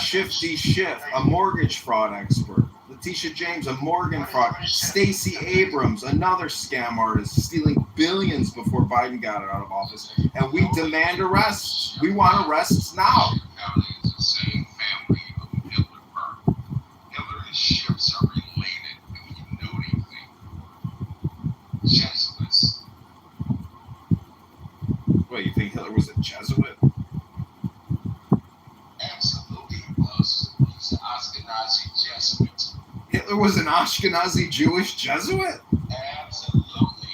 Shifty Schiff, a mortgage fraud expert. Letitia James, a Morgan fraud. Stacey Abrams, another scam artist, stealing billions before Biden got out of office. And we demand arrests. We want arrests now. Family is the same family of Hitler burned. Hitler and his ships are related, if you know anything. Jesuits. Wait, you think Hitler was a Jesuit? Absolutely he was. He's an Ashkenazi Jesuit. Hitler was an Ashkenazi Jewish Jesuit? Absolutely.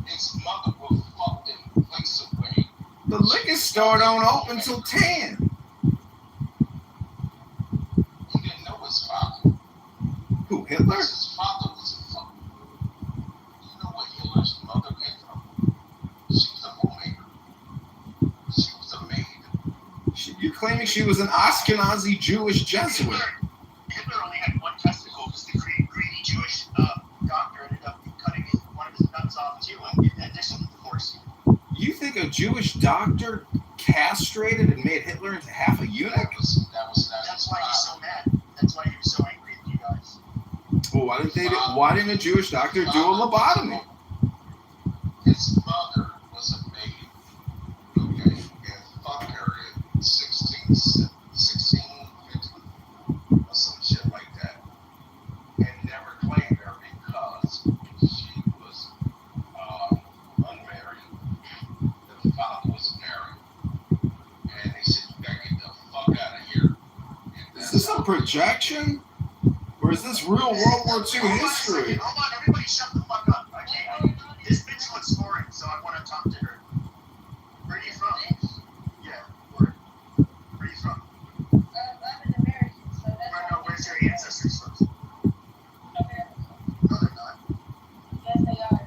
His mother was fucked and placed away. The liquor store don't open till 10. He didn't know his father. Who, Hitler? His father was a fuck. You know where Hitler's mother came from? She was a homemaker. She was a maid. You're claiming she was an Ashkenazi Jewish Jesuit? Hitler only had one testicle because the greedy Jewish doctor ended up cutting one of his nuts off too, in addition to divorce. You think a Jewish doctor castrated and made Hitler into half a eunuch? That's why he's so mad. That's why he was so angry at you guys. Well, why didn't a Jewish doctor do a lobotomy? His mother was a maid. Okay, and fucked her in 16, 15, or some shit like that. And never claimed her because she was unmarried. The father was married. And they said, you gotta get the fuck out of here. Is this a projection? Or is this real World War II history? Hold on, everybody shut the fuck up. This bitch looks foreign, so I want to talk to her. Where are you from? Yeah, where are you from? I'm an American, so that's No, where's your ancestors from? No, they're not. yes, they are.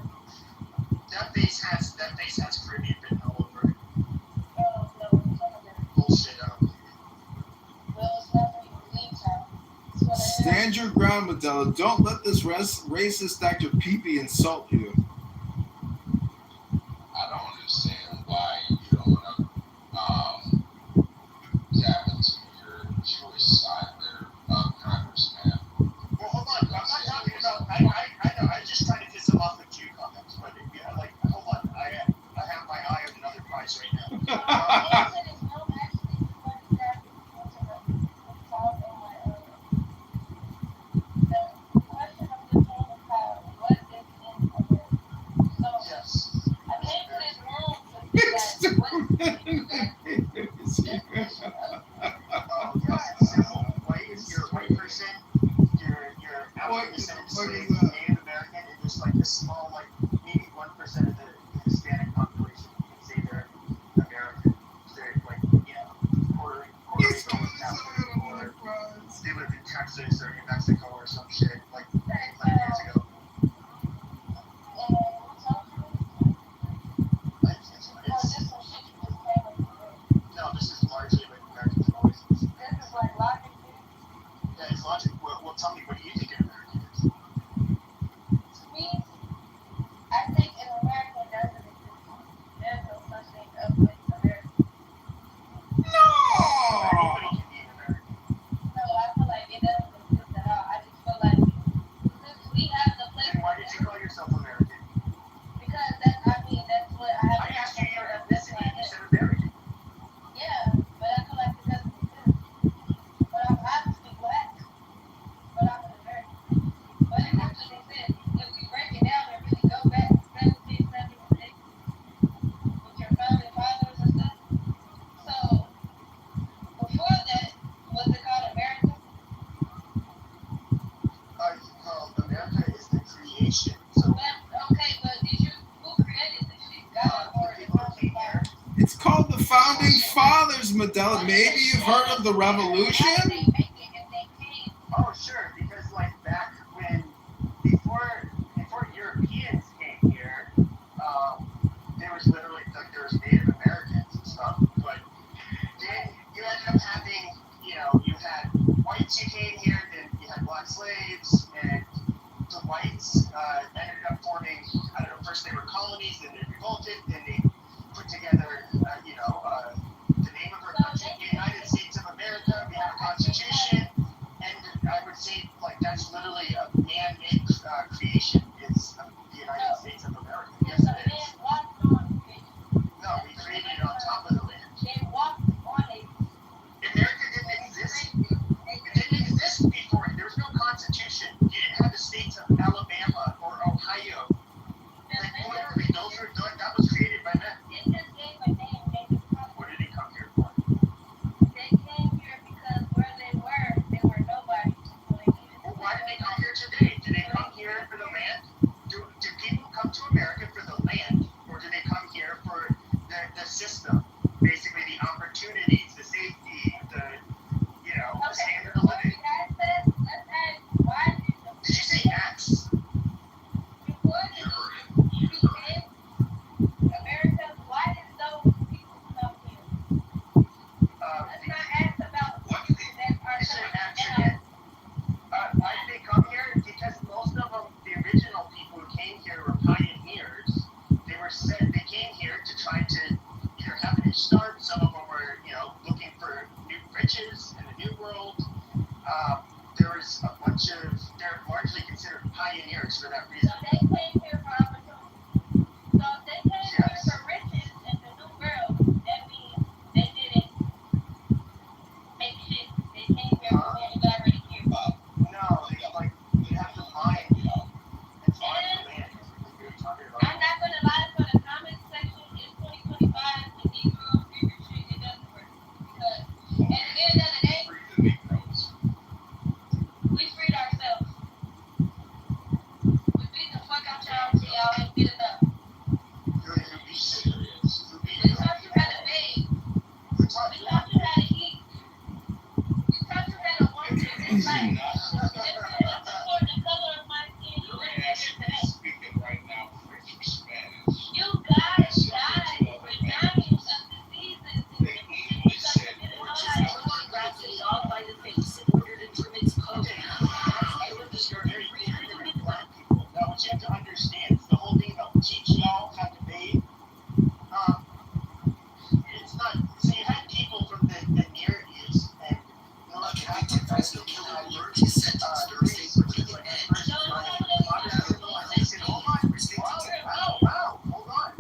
That face has Caribbean written all over it. No, it's American. Bullshit, I don't believe it. Well, it's not in the meantime. It's what I Stand your ground, Medela. Don't let this racist Dr. Peepee insult you. I don't understand why you don't want to tap into your Jewish side there, Congressman. Well, hold on. I'm not talking about. I know. I'm just trying to get some off the Jew comments, but yeah, like, hold on. I have my eye on another prize right now. Yes. You're a white person. You're African descendant, Native American, and there's like this small, like maybe 1% of the Hispanic population can say they're American. They're like, you know, Puerto Rico or California, or they live in Texas or New Mexico or some shit like 11 years ago. No, this is largely like American voices. Yeah, it's logic. Well, tell me, what do you think an American is? I think in America doesn't exist. There's no such thing as American. Anybody can be an American. No, I feel like it doesn't exist at all. I just feel like since we have the Then pleasure. why did you call yourself American? Because that's what I have. I asked you your ethnicity and you said American. Yeah, but I feel like it doesn't exist. But I'm obviously black. But I'm an American. But it doesn't exist. If we break it down and really go back to 1776 with your founding fathers and stuff. So before that, was it called America? You called America is the creation. So Okay, but who created this shit? God or the people came here. It's called the Founding Fathers, Medela. Maybe you've heard of the Revolution? Oh, sure, because like back when before Europeans came here, there was literally like there was Native Americans and stuff, but then you ended up having, you know, you had whites who came here, then you had black slaves, and ended up forming, I don't know, first they were colonies, then they revolted, then they put together, the name of our country, the United States of America. We have a constitution, and I would say, like, that's literally a man-made creation. It's the United States of America. Yes, it is. No, we created it on top of the land. America didn't exist. It didn't exist before. There was no constitution. You didn't have the states of Alabama or Ohio. Like, literally, that was created by men. What did he come here for? They came here because where they were nobody. Well, why did they come here today? Did they come here for the land? Do people come to America for the land, or do they come here for the system? Basically, the opportunities, the safety, the standard of living. Did you say X? America, why did those people come here? Let's not ask about What? that are Is there an accident? Why did they come here? Because most of them, the original people who came here were pioneers. They came here to try to either have a new start. Some of them were, looking for new riches in the new world. There was a bunch of, they're largely considered pioneers for that reason. So they came here for opportunity. So if they came here for riches in the new world, that means they didn't make shit. They came here for what was already here. No, you have to mine, and find the land. I'm not gonna lie, for the comment section in 2025, the Negroes figure shit, it doesn't work. Because at the end of the day, we freed ourselves. We beat the fuck out y'all till y'all ain't get enough. We taught you how to bathe. We taught you how to eat. We taught you how to want to in life. Just for the color of my skin, you wouldn't have it today. You guys died with millions of diseases and things because you didn't know how to eat. All by the face in order to trim its coat. Now, what you have to understand is the whole thing about teach y'all how to bathe. It's not. So you had people from the Near East and North Africa. His sentence Thursday for killing Ed. Wow, hold on.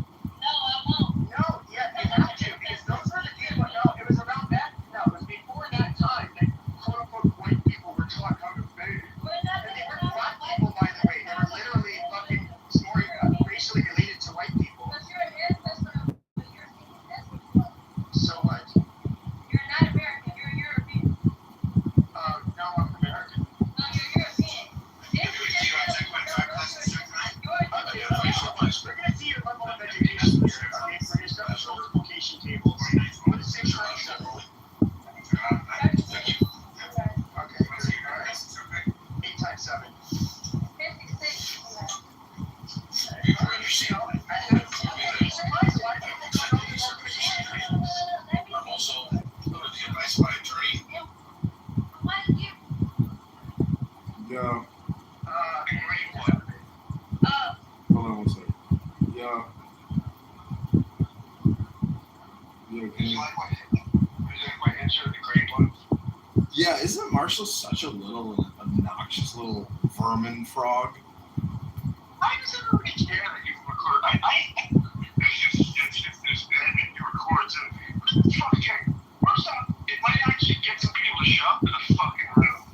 No, I won't. No, yeah, you have to, because those were the people. No, it was around that. No, it was before that time that quote unquote white people were taught how to bathe. We're not And they gonna were black people, by the way. They were literally fucking more racially related to white people. But you're an ancestor of the Europeans. That's what you are. So what? You're not American. You're European. No, I'm American. No, you're European. This is just We're gonna see your level of education here. Okay, we're gonna start with multiplication tables. What is 6 times 7? Okay, alright. 8 times 7. 56. Yeah. Hold on one second. Yeah. Yeah, isn't Marshall such a little obnoxious little vermin frog? I just don't really care that you record. It's you record, so fuck care. First off, it might actually get some people to show up in the fucking room.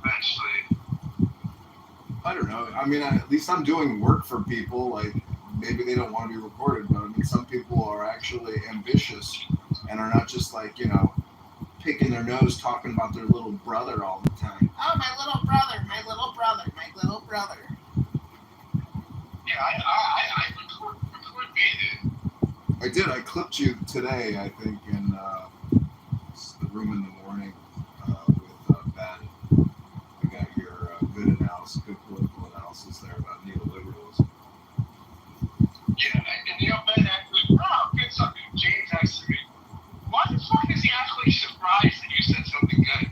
Eventually. I don't know. I mean, at least I'm doing work for people. Like, maybe they don't want to be recorded, but I mean, some people are actually ambitious and are not just like, picking their nose talking about their little brother all the time. Oh, my little brother, my little brother, my little brother. Yeah, I record me, dude. I did. I clipped you today, I think, in the room in the morning with Ben. I got your good analysis, good political analysis there about neoliberalism. Yeah, and Ben actually, good something. James asked me, why the fuck is he actually surprised that you said something good?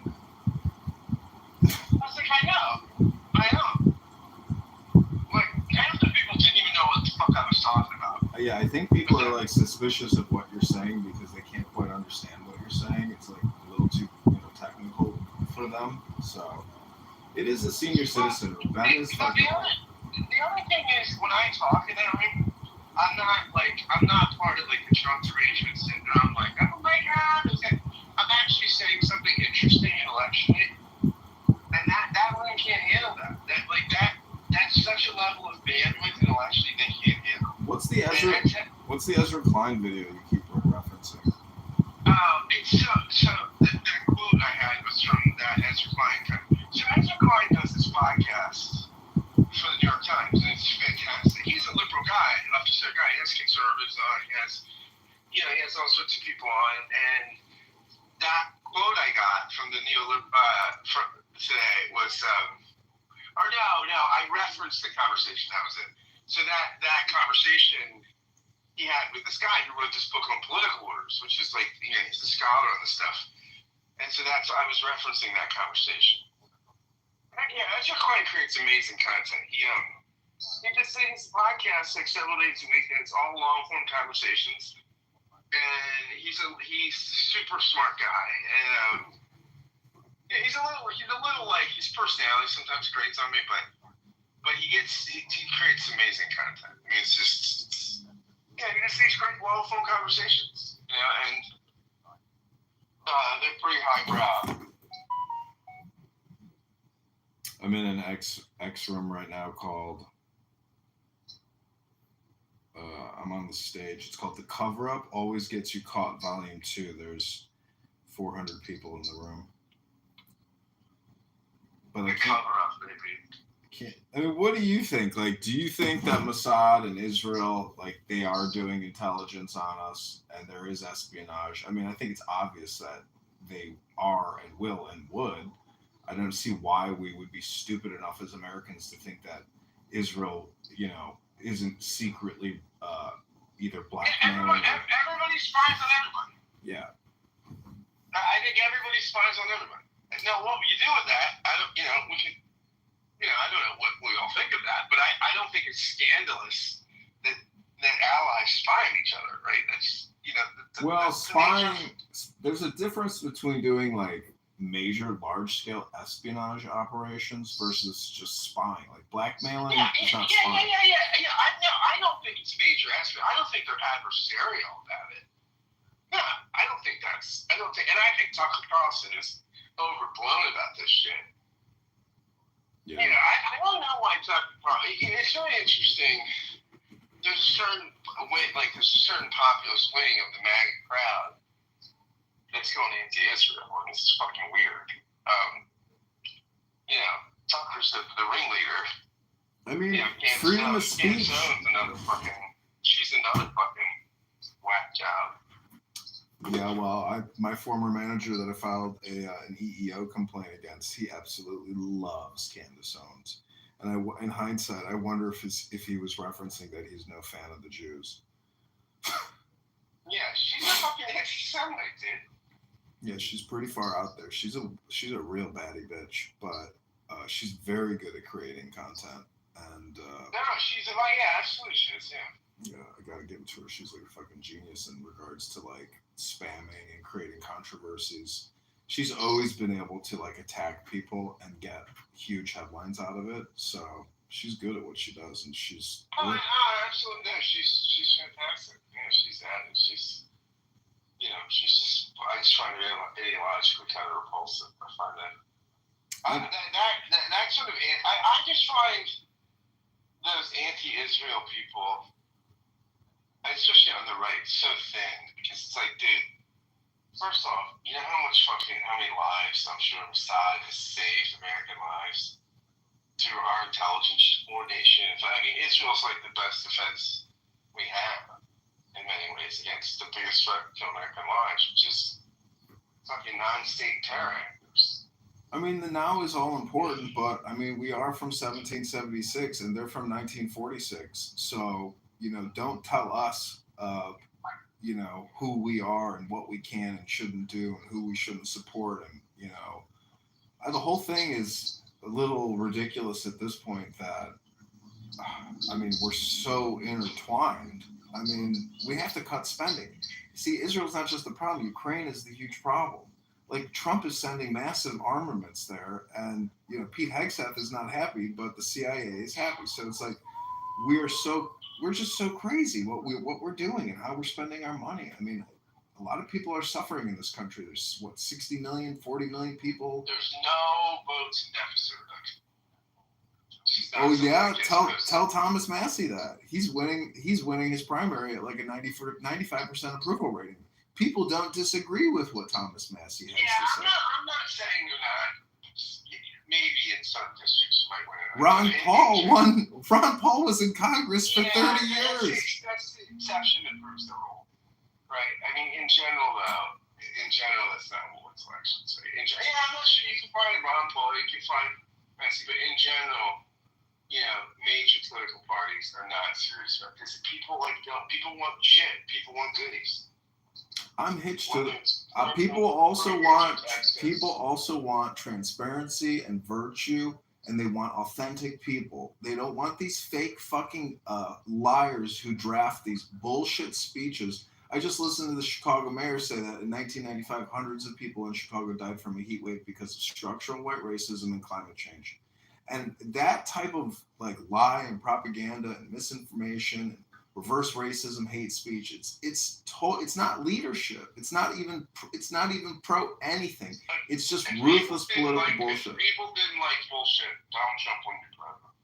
I was like, I know. Yeah, I think people are like suspicious of what you're saying because they can't quite understand what you're saying. It's like a little too, technical for them. So it is a senior citizen. That is fucking. The other thing is when I talk in that room, I'm not part of like the Trump derangement syndrome. Like, oh my god, I'm actually saying something interesting intellectually, and that room can't handle that. That's such a level of bandwidth intellectually they can't handle. What's the Ezra Klein video you keep referencing? The quote I had was from that Ezra Klein. So Ezra Klein does this podcast for the New York Times, and it's fantastic. He's a liberal guy, left-center guy. He has conservatives on. He has all sorts of people on. And that quote I got from the from today was, I referenced the conversation. That was it. So that conversation he had with this guy who wrote this book on political orders, which is like, he's a scholar on this stuff. And so I was referencing that conversation. Ezra Klein creates amazing content. He just things podcasts like several days a week, and it's all long form conversations. And he's a super smart guy, and he's a little like his personality sometimes grates on me, but he creates amazing content. I mean, he just these great long form conversations, and they're pretty highbrow. I'm in an X room right now called. I'm on the stage. It's called The Cover Up Always Gets You Caught, Volume 2. There's 400 people in the room. But I can't. Cover Up, baby. I mean, what do you think? Like, do you think that Mossad and Israel, like, they are doing intelligence on us and there is espionage? I mean, I think it's obvious that they are and will and would. I don't see why we would be stupid enough as Americans to think that Israel, isn't secretly either blackmailing. Everybody spies on everybody. Yeah. I think everybody spies on everybody. Now, what you do with that, I don't know what we all think of that, but I don't think it's scandalous that allies spy on each other, right? That's, spying, there's a difference between doing like major large-scale espionage operations versus just spying. Like blackmailing is not spying. I don't think it's major espionage. I don't think they're adversarial about it. No, I don't think, and I think Tucker Carlson is overblown about this shit. Yeah. I don't know why Tucker Carlson. It's really interesting. There's a certain populist wing of the MAGA crowd that's going anti-Israel, and it's fucking weird. Tucker's the ringleader. I mean, freedom of speech. She's another fucking whack job. Yeah, well, my former manager that I filed an EEO complaint against, he absolutely loves Candace Owens. And in hindsight, I wonder if he was referencing that he's no fan of the Jews. Yeah, she's a fucking anti-Semite, dude. Yeah, she's pretty far out there. She's a real baddie bitch, but she's very good at creating content. And absolutely she is, yeah. Yeah, I gotta give it to her. She's like a fucking genius in regards to like spamming and creating controversies. She's always been able to like attack people and get huge headlines out of it. So she's good at what she does, and she's. Absolutely, no, she's fantastic. She's at it. She's just. I just find it ideologically kind of repulsive. I find that. That sort of. I just find those anti-Israel people, especially on the right, so thin, because it's like, dude, first off, you know how many lives I'm sure Mossad has saved, American lives, through our intelligence coordination. I mean, Israel's like the best defense we have in many ways against the biggest threat to American lives, which is fucking non-state terror actors. I mean, the now is all important, but I mean, we are from 1776 and they're from 1946. So, don't tell us, who we are and what we can and shouldn't do and who we shouldn't support. And, the whole thing is a little ridiculous at this point that, I mean, we're so intertwined I mean, we have to cut spending. See, Israel's not just the problem. Ukraine is the huge problem. Like Trump is sending massive armaments there, and Pete Hegseth is not happy, but the CIA is happy. So it's like we're just so crazy what we're doing and how we're spending our money. I mean, a lot of people are suffering in this country. There's 60 million, 40 million people. There's no votes in deficit reduction. Oh yeah, tell Thomas Massey that he's winning his primary at like a 95% approval rating. People don't disagree with what Thomas Massey has to say. I'm not saying you're not. Maybe in some districts you might win it. Ron Paul was in Congress for 30 years. That's the exception that proves the rule, right? I mean, in general, that's not what elections say. I'm not sure you can find Ron Paul, you can find Massey, but in general, major political parties are not serious about this. People want shit. People want goodies. I'm hitched to people also want transparency and virtue, and they want authentic people. They don't want these fake fucking liars who draft these bullshit speeches. I just listened to the Chicago mayor say that in 1995, hundreds of people in Chicago died from a heat wave because of structural white racism and climate change. And that type of like lie and propaganda and misinformation and reverse racism, hate speech, it's not leadership. It's not even pro anything. It's just ruthless political bullshit. People didn't like bullshit. Donald Trump wouldn't be president.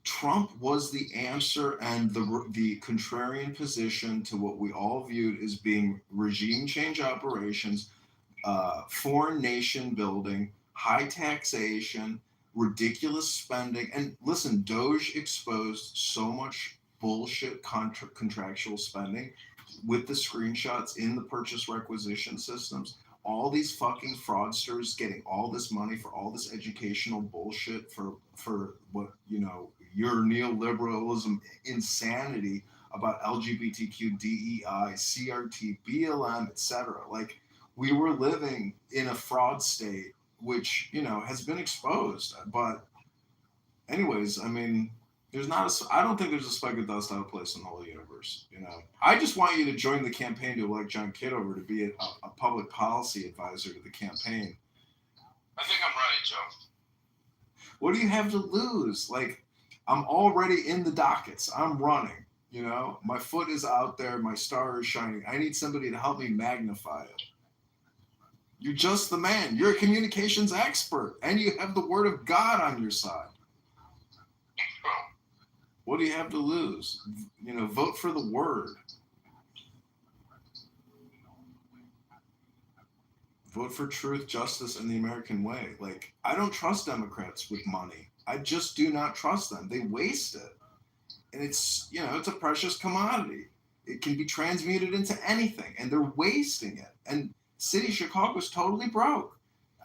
Trump was the answer and the contrarian position to what we all viewed as being regime change operations, foreign nation building, high taxation, ridiculous spending. And listen, Doge exposed so much bullshit contractual spending with the screenshots in the purchase requisition systems. All these fucking fraudsters getting all this money for all this educational bullshit for what, your neoliberalism insanity about LGBTQ, DEI, CRT, BLM, etc. Like, we were living in a fraud state, which, has been exposed. But anyways, I mean, I don't think there's a speck of dust out of place in the whole universe. I just want you to join the campaign to elect John Kitover to be a public policy advisor to the campaign. I think I'm ready, Joe. What do you have to lose? Like, I'm already in the dockets. I'm running, my foot is out there. My star is shining. I need somebody to help me magnify it. You're just the man. You're a communications expert, and you have the word of God on your side. What do you have to lose? Vote for the word. Vote for truth, justice, and the American way. Like, I don't trust Democrats with money. I just do not trust them. They waste it. And it's a precious commodity. It can be transmuted into anything, and they're wasting it. And city Chicago is totally broke.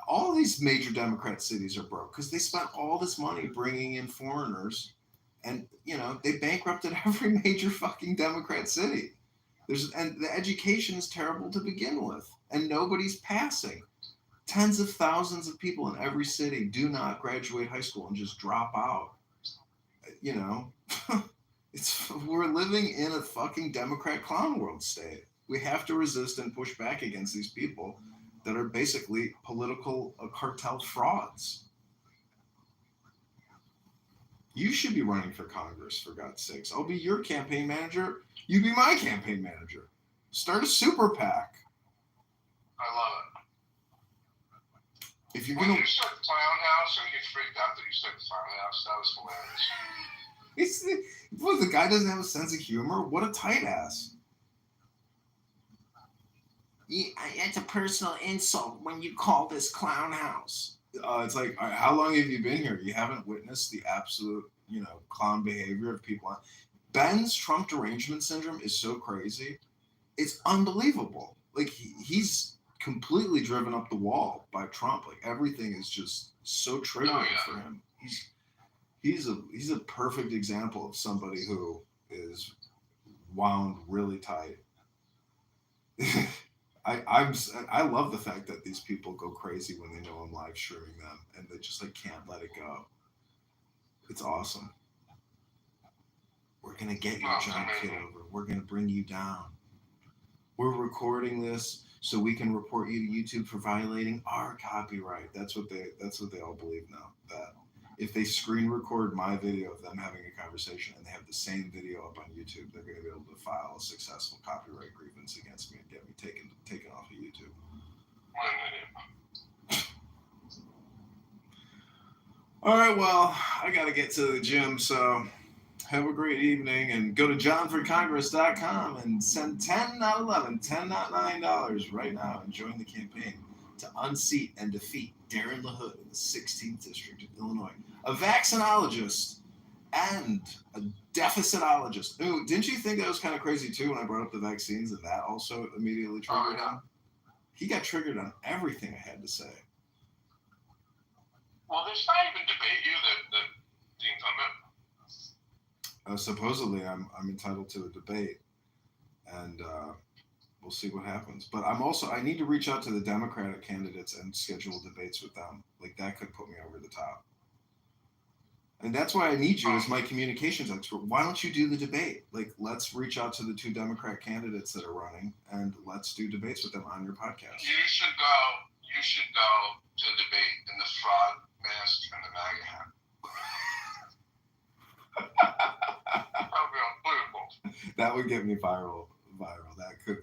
All these major Democrat cities are broke because they spent all this money bringing in foreigners, and they bankrupted every major fucking Democrat city. And the education is terrible to begin with, and nobody's passing. Tens of thousands of people in every city do not graduate high school and just drop out. We're living in a fucking Democrat clown world state. We have to resist and push back against these people that are basically political cartel frauds. You should be running for Congress, for God's sakes. I'll be your campaign manager. You be my campaign manager. Start a super PAC. I love it. If you're when you start the clown house, and he freaked out that you started the clown house, that was hilarious. The guy doesn't have a sense of humor? What a tight ass. It's a personal insult when you call this clown house. It's like, how long have you been here? You haven't witnessed the absolute, clown behavior of people. Ben's Trump derangement syndrome is so crazy. It's unbelievable. Like, he's completely driven up the wall by Trump. Like, everything is just so triggering for him. He's a perfect example of somebody who is wound really tight. I love the fact that these people go crazy when they know I'm live streaming them, and they just can't let it go. It's awesome. We're going to get you, John Kitover. We're going to bring you down. We're recording this so we can report you to YouTube for violating our copyright. That's what they all believe now. That if they screen record my video of them having a conversation and they have the same video up on YouTube, they're going to be able to file a successful copyright grievance against me and get me taken off of YouTube. All right, well, I got to get to the gym, so have a great evening, and go to johnforcongress.com and send 10, not 11, 10, not $9 right now and join the campaign to unseat and defeat Darren LaHood in the 16th District of Illinois, a vaccinologist and a deficitologist. Ooh, didn't you think that was kind of crazy, too, when I brought up the vaccines, and that also immediately triggered him? He got triggered on everything I had to say. Well, there's not even debate you that the incumbent. Supposedly, I'm entitled to a debate, and we'll see what happens. But I need to reach out to the Democratic candidates and schedule debates with them. Like, that could put me over the top. And that's why I need you as my communications expert. Why don't you do the debate? Like, let's reach out to the 2 Democrat candidates that are running, and let's do debates with them on your podcast. You should go to the debate in the fraud mask and the MAGA hat. That would get me viral. That could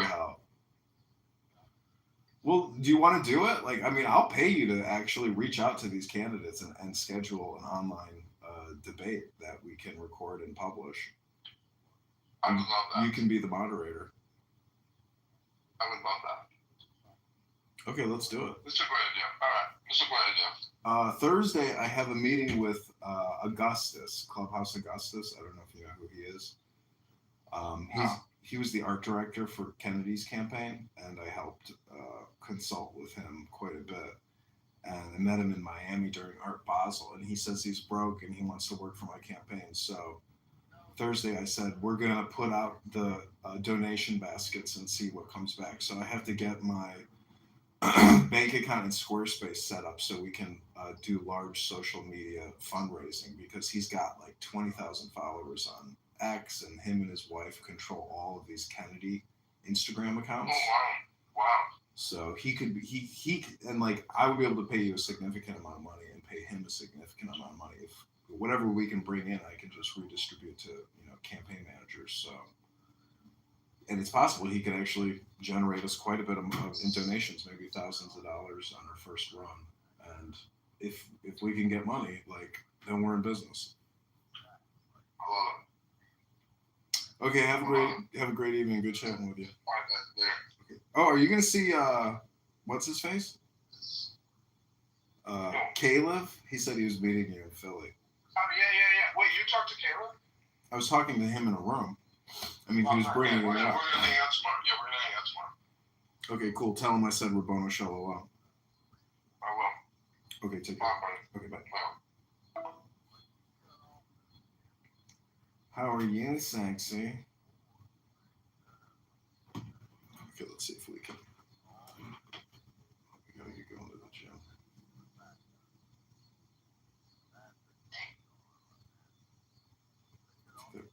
help. Well, do you want to do it? Like, I mean, I'll pay you to actually reach out to these candidates and schedule an online debate that we can record and publish. I would love that. You can be the moderator. I would love that. Okay, let's do it. That's a great idea. All right, that's a great idea. Thursday, I have a meeting with Augustus, Clubhouse Augustus. I don't know if you know who he is. He was the art director for Kennedy's campaign, and I helped consult with him quite a bit. And I met him in Miami during Art Basel, and he says he's broke and he wants to work for my campaign. So Thursday, I said, we're going to put out the donation baskets and see what comes back. So I have to get my bank account in Squarespace set up so we can do large social media fundraising, because he's got like 20,000 followers on X, and him and his wife control all of these Kennedy Instagram accounts. Oh, wow. So he and like, I would be able to pay you a significant amount of money and pay him a significant amount of money. If whatever we can bring in, I can just redistribute to, campaign managers. So, and it's possible he could actually generate us quite a bit of in donations, maybe thousands of dollars on our first run. And if we can get money, like, then we're in business. Okay, have a great evening. Good chatting with you. Okay. Oh, are you gonna see what's his face? Caleb? He said he was meeting you in Philly. Oh, yeah. Wait, you talked to Caleb? I was talking to him in a room. I mean, he was bringing it up. We're gonna hang out tomorrow. Yeah, we're gonna hang out tomorrow. Okay, cool. Tell him I said Rabono Shalom. I will. Okay, take care. Okay, bye. How are you, sexy? Okay, let's see if we can. We gotta get going to the gym.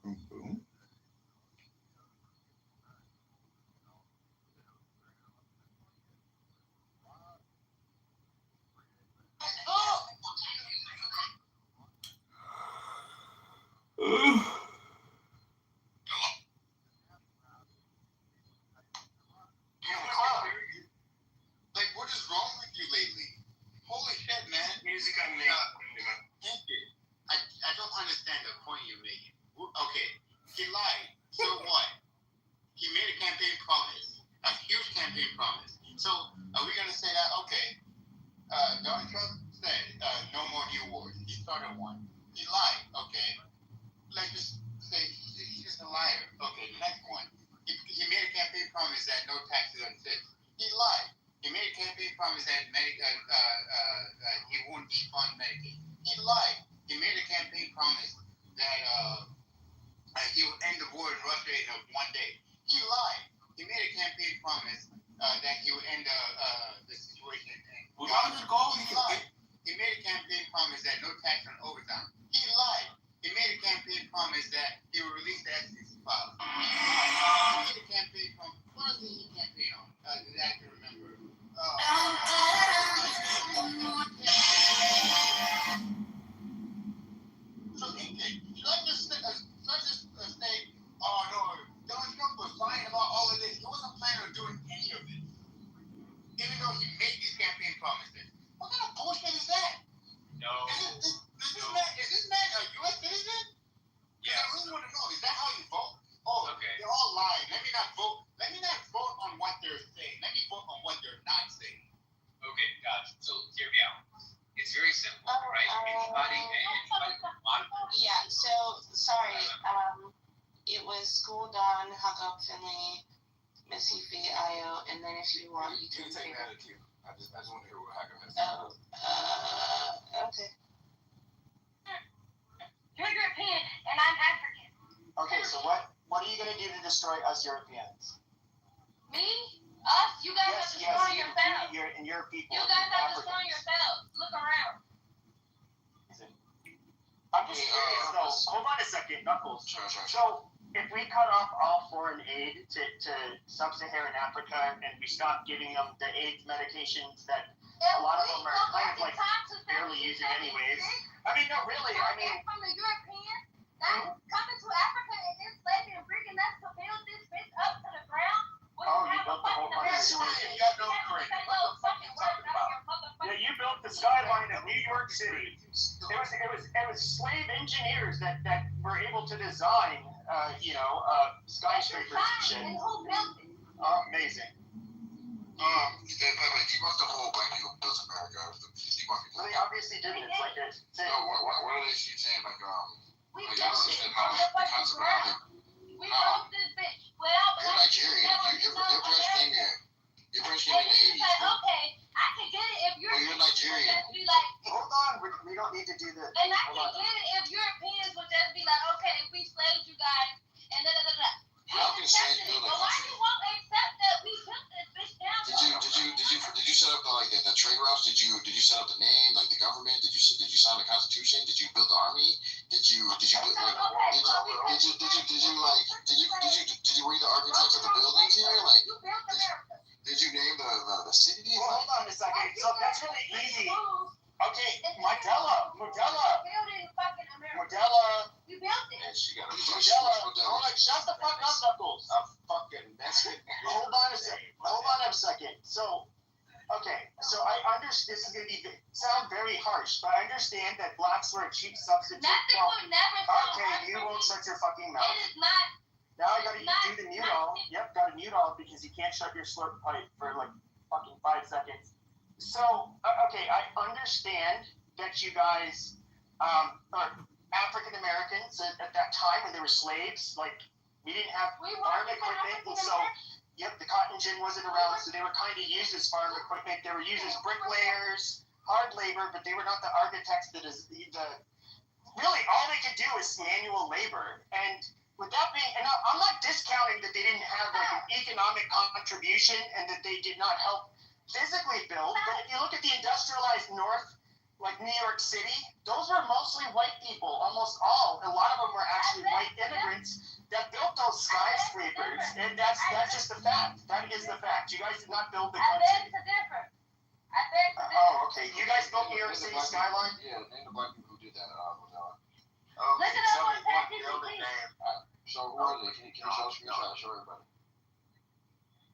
Boom, boom. Like, what is wrong with you lately? Holy shit, man. Music I made. I don't understand the point you're making. Okay, he lied. So what? He made a campaign promise, a huge campaign promise. So are we gonna say that? Okay, Donald Trump said no more new wars. He started one. He lied. Okay, let's just say he's just a liar. Okay, next one. He made a campaign promise that no taxes on citizens. He lied. He made a campaign promise that he won't defund Medicaid. He lied. He made a campaign promise that he would end the war in Russia in one day. He lied. He made a campaign promise that he would end the situation. He lied. He made a campaign promise that no tax on overtime. He lied. He made a campaign promise is that he will release the F-65. He did a campaign from, what else did he campaign on? That I can remember. So let's just say, oh no, Donald Trump was lying about all of this. He wasn't planning on doing any of it, even though he made these campaign promises. What kind of bullshit is that? No. Is this man a U.S. citizen? Yes. I really want to know. Is that how you vote? Oh, Okay. They're all lying. Let me not vote on what they're saying. Let me vote on what they're not saying. Okay, gotcha. So hear me out. It's very simple, right? Anybody can monitor. Yeah, so, sorry, it was School Dawn, Hug Up Finley, Missy Fee, Io, and then if you want, you can take say. that at you. I just want to hear what happened. Okay. You're European and I'm African. Okay, so what are you gonna do to destroy us Europeans? Me? Us? You guys are destroying yourselves. And your people. You guys are Africans. destroying yourselves. Look around. I'm just curious though. Hold on a second, Knuckles. Sure. So if we cut off all foreign aid to sub-Saharan Africa and we stop giving them the AIDS medications that a lot of them are kind of like barely using anyways. I mean, no, really. I mean, from the European that's coming to Africa and enslaving and bringing us to build this bitch up to the ground. you built the whole You got no brain. What the fuck are you talking about? Yeah, you built the skyline of New York City. It was slave engineers that were able to design, skyscrapers and shit. And who built it? Amazing. He must have whole black people built America. Well, they obviously didn't. It's like a thing. What are they saying? We like, built I it understand on how the the fucking concept of ground. We built this bitch without You're Nigerian. Your parents came here. Your parents came And in the you 80s. say, okay, I can get it if you're. Well, you're Nigerian. Just be like, Hold on, we don't need to do this. and I can get it if Europeans would just be like, okay, if we slaved you guys, and da da da da. How can slaves build a But why country? you won't accept that we took this bitch down? Did you set up the trade routes? Did you set up the name, like the government? Did you sign the Constitution? Did you build the army? Did you were you the architects of the buildings here? Like, You built America. did you name the city? Well, hold on a second. So that's really easy. Okay, Modella. Building fucking America. Modella. You built it. And she got a Hold on, shut the fuck up, Knuckles. I'm fucking Mexican. Hold on a second. So, okay, so I understand this is going to sound very harsh, but I understand that blacks were a cheap substitute. Nothing will never sound Okay, you won't shut your fucking mouth. It is not. Now I gotta do the mute all. Yep, gotta mute all because you can't shut your slurp pipe for like fucking 5 seconds. So, okay, I understand that you guys are African Americans at that time when they were slaves. Like, we didn't have farm equipment, and so, yep, the cotton gin wasn't around, so they were kind of used as farm equipment. They were used as bricklayers, hard labor, but they were not the architects that is really all they could do is manual labor. And with that being, and I'm not discounting that they didn't have like an economic contribution and that they did not help physically build, but if you look at the industrialized North, like New York City, those were mostly white people, almost all. A lot of them were actually white immigrants that built those skyscrapers, and that's just the fact. That is the fact. You guys did not build the I country. beg to differ. I beg to differ. Oh, okay. You guys built New York City skyline? Yeah, name the black people who did that. Look it up on ChatGPT. So who are they? Can you show screenshot? Show everybody.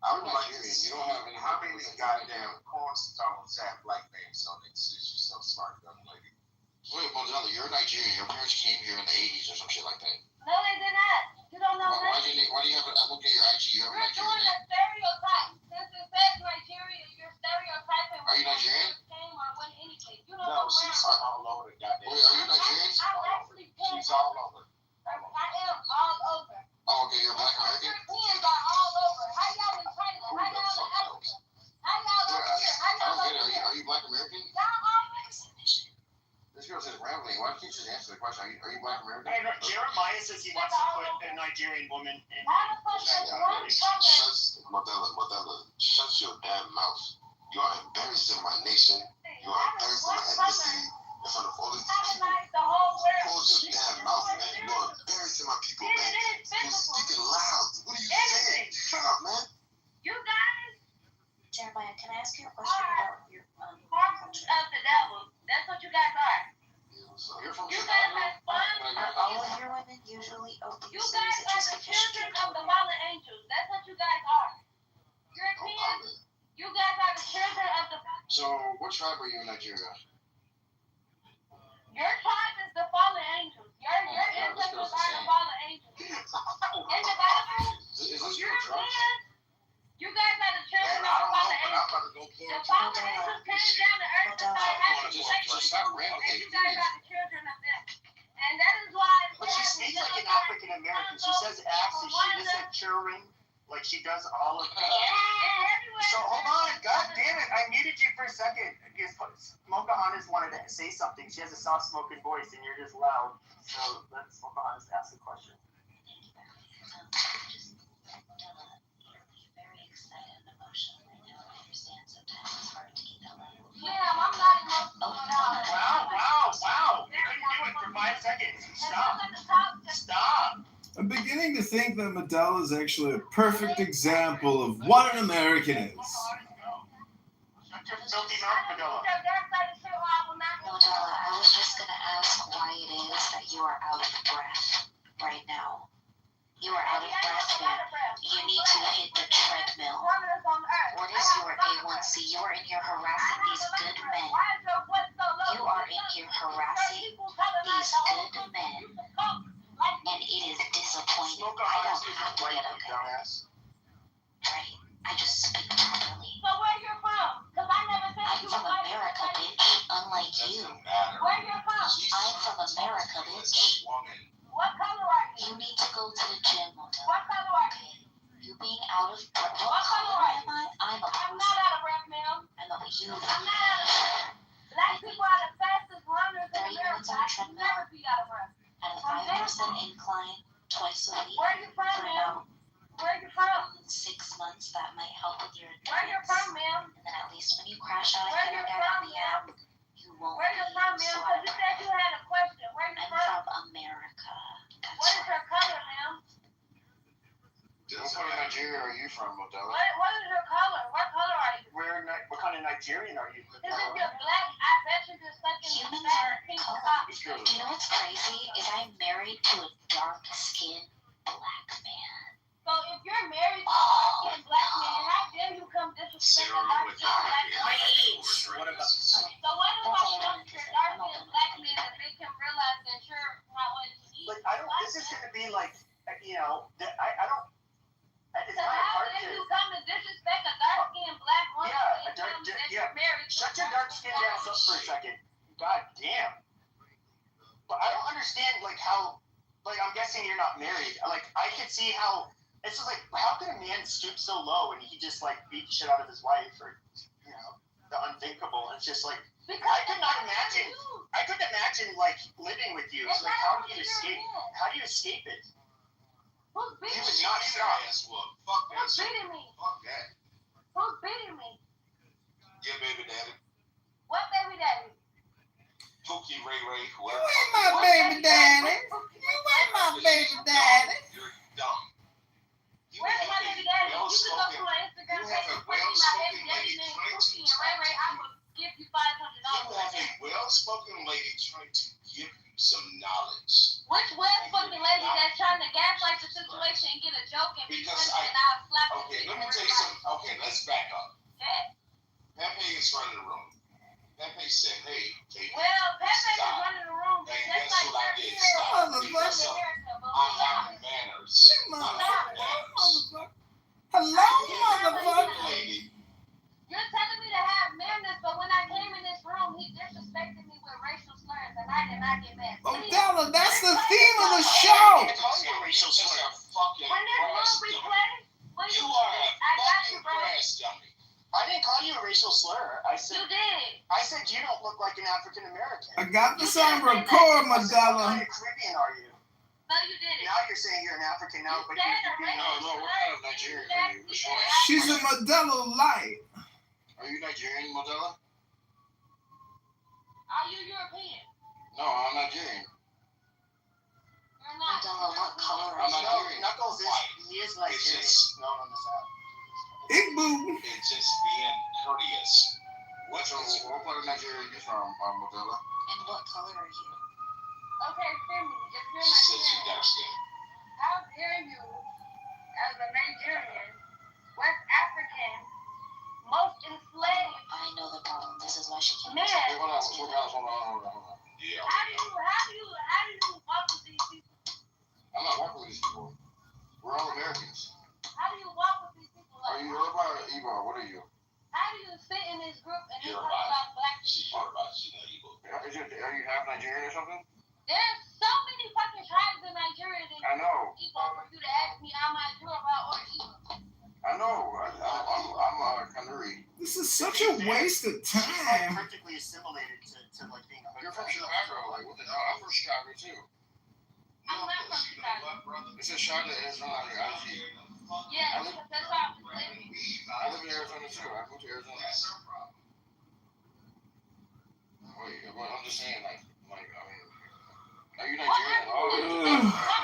I'm Nigerian. You don't have any. How many goddamn cornstones have black names on it since you're so smart, young lady? Wait, Modella, you're Nigerian. Your parents came here in the 80s or some shit like that. No, they did not. You don't know Why nothing. do you have I'm looking at your IG. You have a You're Nigerian doing a name. stereotype. Since it says Nigeria, you're stereotyping. Are you Nigerian? Came or went anything. You don't No, know she's where. all over the goddamn. Wait, are you Nigerian? I'm actually paying. She's all over. I am all over. Oh, okay, you're black American? Europeans are all over. How y'all in China? How y'all in Africa? How y'all over here? How I y'all don't over get it. here? Are you black American? Y'all always. This girl says rambling. Why can't you just answer the question? Are you black American? Hey, look, Jeremiah says he wants to put a Nigerian woman in. How the fuck does one color? Modella, shut your damn mouth. You are embarrassing my nation. You are embarrassing my ethnicity in front of all these people. Colonize the whole world. Close your damn mouth, man. You are embarrassing What tribe are you in Nigeria? Your tribe is the fallen angels. Your ancestors are the fallen angels. In the Bible, Is this you're your drug? men. You guys are the children Man, of I the don't know, fallen but I'm angels. about to go pull The it. fallen angels came down to earth to start having Just sex with stop you, rambling. and you guys are the children of them. And that is why. But she speaks like an African American. She says accent. She just said children. Like she does all of that. So hold on, god damn it! I muted you for a second. Because Pocahontas wanted to say something. She has a soft-spoken voice, and you're just loud. So let's Pocahontas ask a question. Very excited and emotional right now. I understand sometimes it's hard to keep that level. Yeah, I'm not emotional at all. Wow! You couldn't do it for 5 seconds. Stop! I'm beginning to think that Medela is actually a perfect example of what an American is. Medela, I was just going to ask why it is that you are out of breath right now. You are out of breath, man. You need to hit the treadmill. What is your A1C? You are in here harassing these good men. You are in here harassing these good men. And it is disappointing. I don't have to get okay. Right. I just speak properly. So where you from? Because I never said I'm from America, bitch. Unlike you. Where you from? I'm from America, bitch. What color are you? You need to go to the gym, Model. What color are you? You being out of breath. What color am I? I'm not out of breath, ma'am. I know, but you. I'm not out of breath. Black people are the fastest runners in America. I should never be out of breath. At a 5% incline, twice a week. Where are you from, ma'am? Where are you from? 6 months, that might help with your endurance. Where are you from, ma'am? And then at least when you crash out and get out on the app, you won't. Where are you from, ma'am? Because you said you had a question. Where are you from? I'm from America. What is your color, ma'am? What part of Nigeria are you from, Modela? What is your color? What color are you? What kind of Nigerian are you? Is it your black? I bet you just fucking humans aren't color. Do you know what's crazy? Is I'm married to a dark-skinned black man. So if you're married to a dark-skinned black man, how dare you come disrespect a dark-skinned black man? So what if I come to a dark-skinned black man and make him realize that you're not what you need? Like I don't. This is gonna be like, you know, I don't. It's so kind of how hard dare to. you come and disrespect a dark-skinned black woman? Yeah, Shut your dark skin ass up for a second. God damn. But I don't understand like how. Like I'm guessing you're not married. Like I could see how. It's just like how can a man stoop so low and he just like beat the shit out of his wife or you know the unthinkable. It's just like I could not imagine. I couldn't imagine like living with you. It's like how do you escape? How do you escape it? Who's beating He was me? not stop. Fuck that. Who's beating me? Fuck that. Who's beating me? Yeah, baby daddy. What baby daddy? Pookie Ray Ray. You ain't my baby daddy. You ain't my baby daddy. You're dumb. Where's my baby daddy? You can go to my Instagram page and put my baby daddy named Pookie and Ray Ray. I will give you $500. You have a well-spoken lady trying to give you some knowledge. Which well-spoken lady that's trying to gaslight the situation and get a joke and be funny and I'll slap the Okay, let me tell you something. Okay, let's back up. Okay. Pepe is running the room. Pepe said, hey, baby. Well, Pepe is running the room. And Just guess like what I did? you're Stop. here. Because I have manners. I have manners. Hello, motherfucker. Lady. You're telling me to have manners, but when I came in this room, he disrespected me with racial slurs, and I did not get mad. Modela, that's the theme of the show. Racial slur. Fucking when this room replay, you are a fucking grass dummy. I didn't call you a racial slur. I said you did. I said you don't look like an African American. I got this on record, What Modela. kind of Caribbean are you? No, you didn't. Now you're saying you're an African now, but you're No, what kind of Nigerian are you? She's a Modela light. Are you Nigerian, Modela? Are you European? No, I'm Nigerian. You're not. Modela, what color I'm are you? Nigerian. Knuckles is he is Nigerian. Known on this app. Igbo. It's just being courteous. What part of Nigeria are you from, Modela? And what color are you? Okay, Finley, if you're She says you Nigerian, dark skin. how dare you, as a Nigerian, West African, most enslaved? I know the problem. This is why such a waste of She's like time. perfectly assimilated to like being a You're from Chicago, like what the hell? I'm from Chicago too. I'm not from Chicago. It says Charlotte, Arizona on your IG. Yeah, because that's why I was living. I live in Arizona too. I moved to Arizona. Wait, well, I'm just saying, like, I mean, are you Nigerian at all?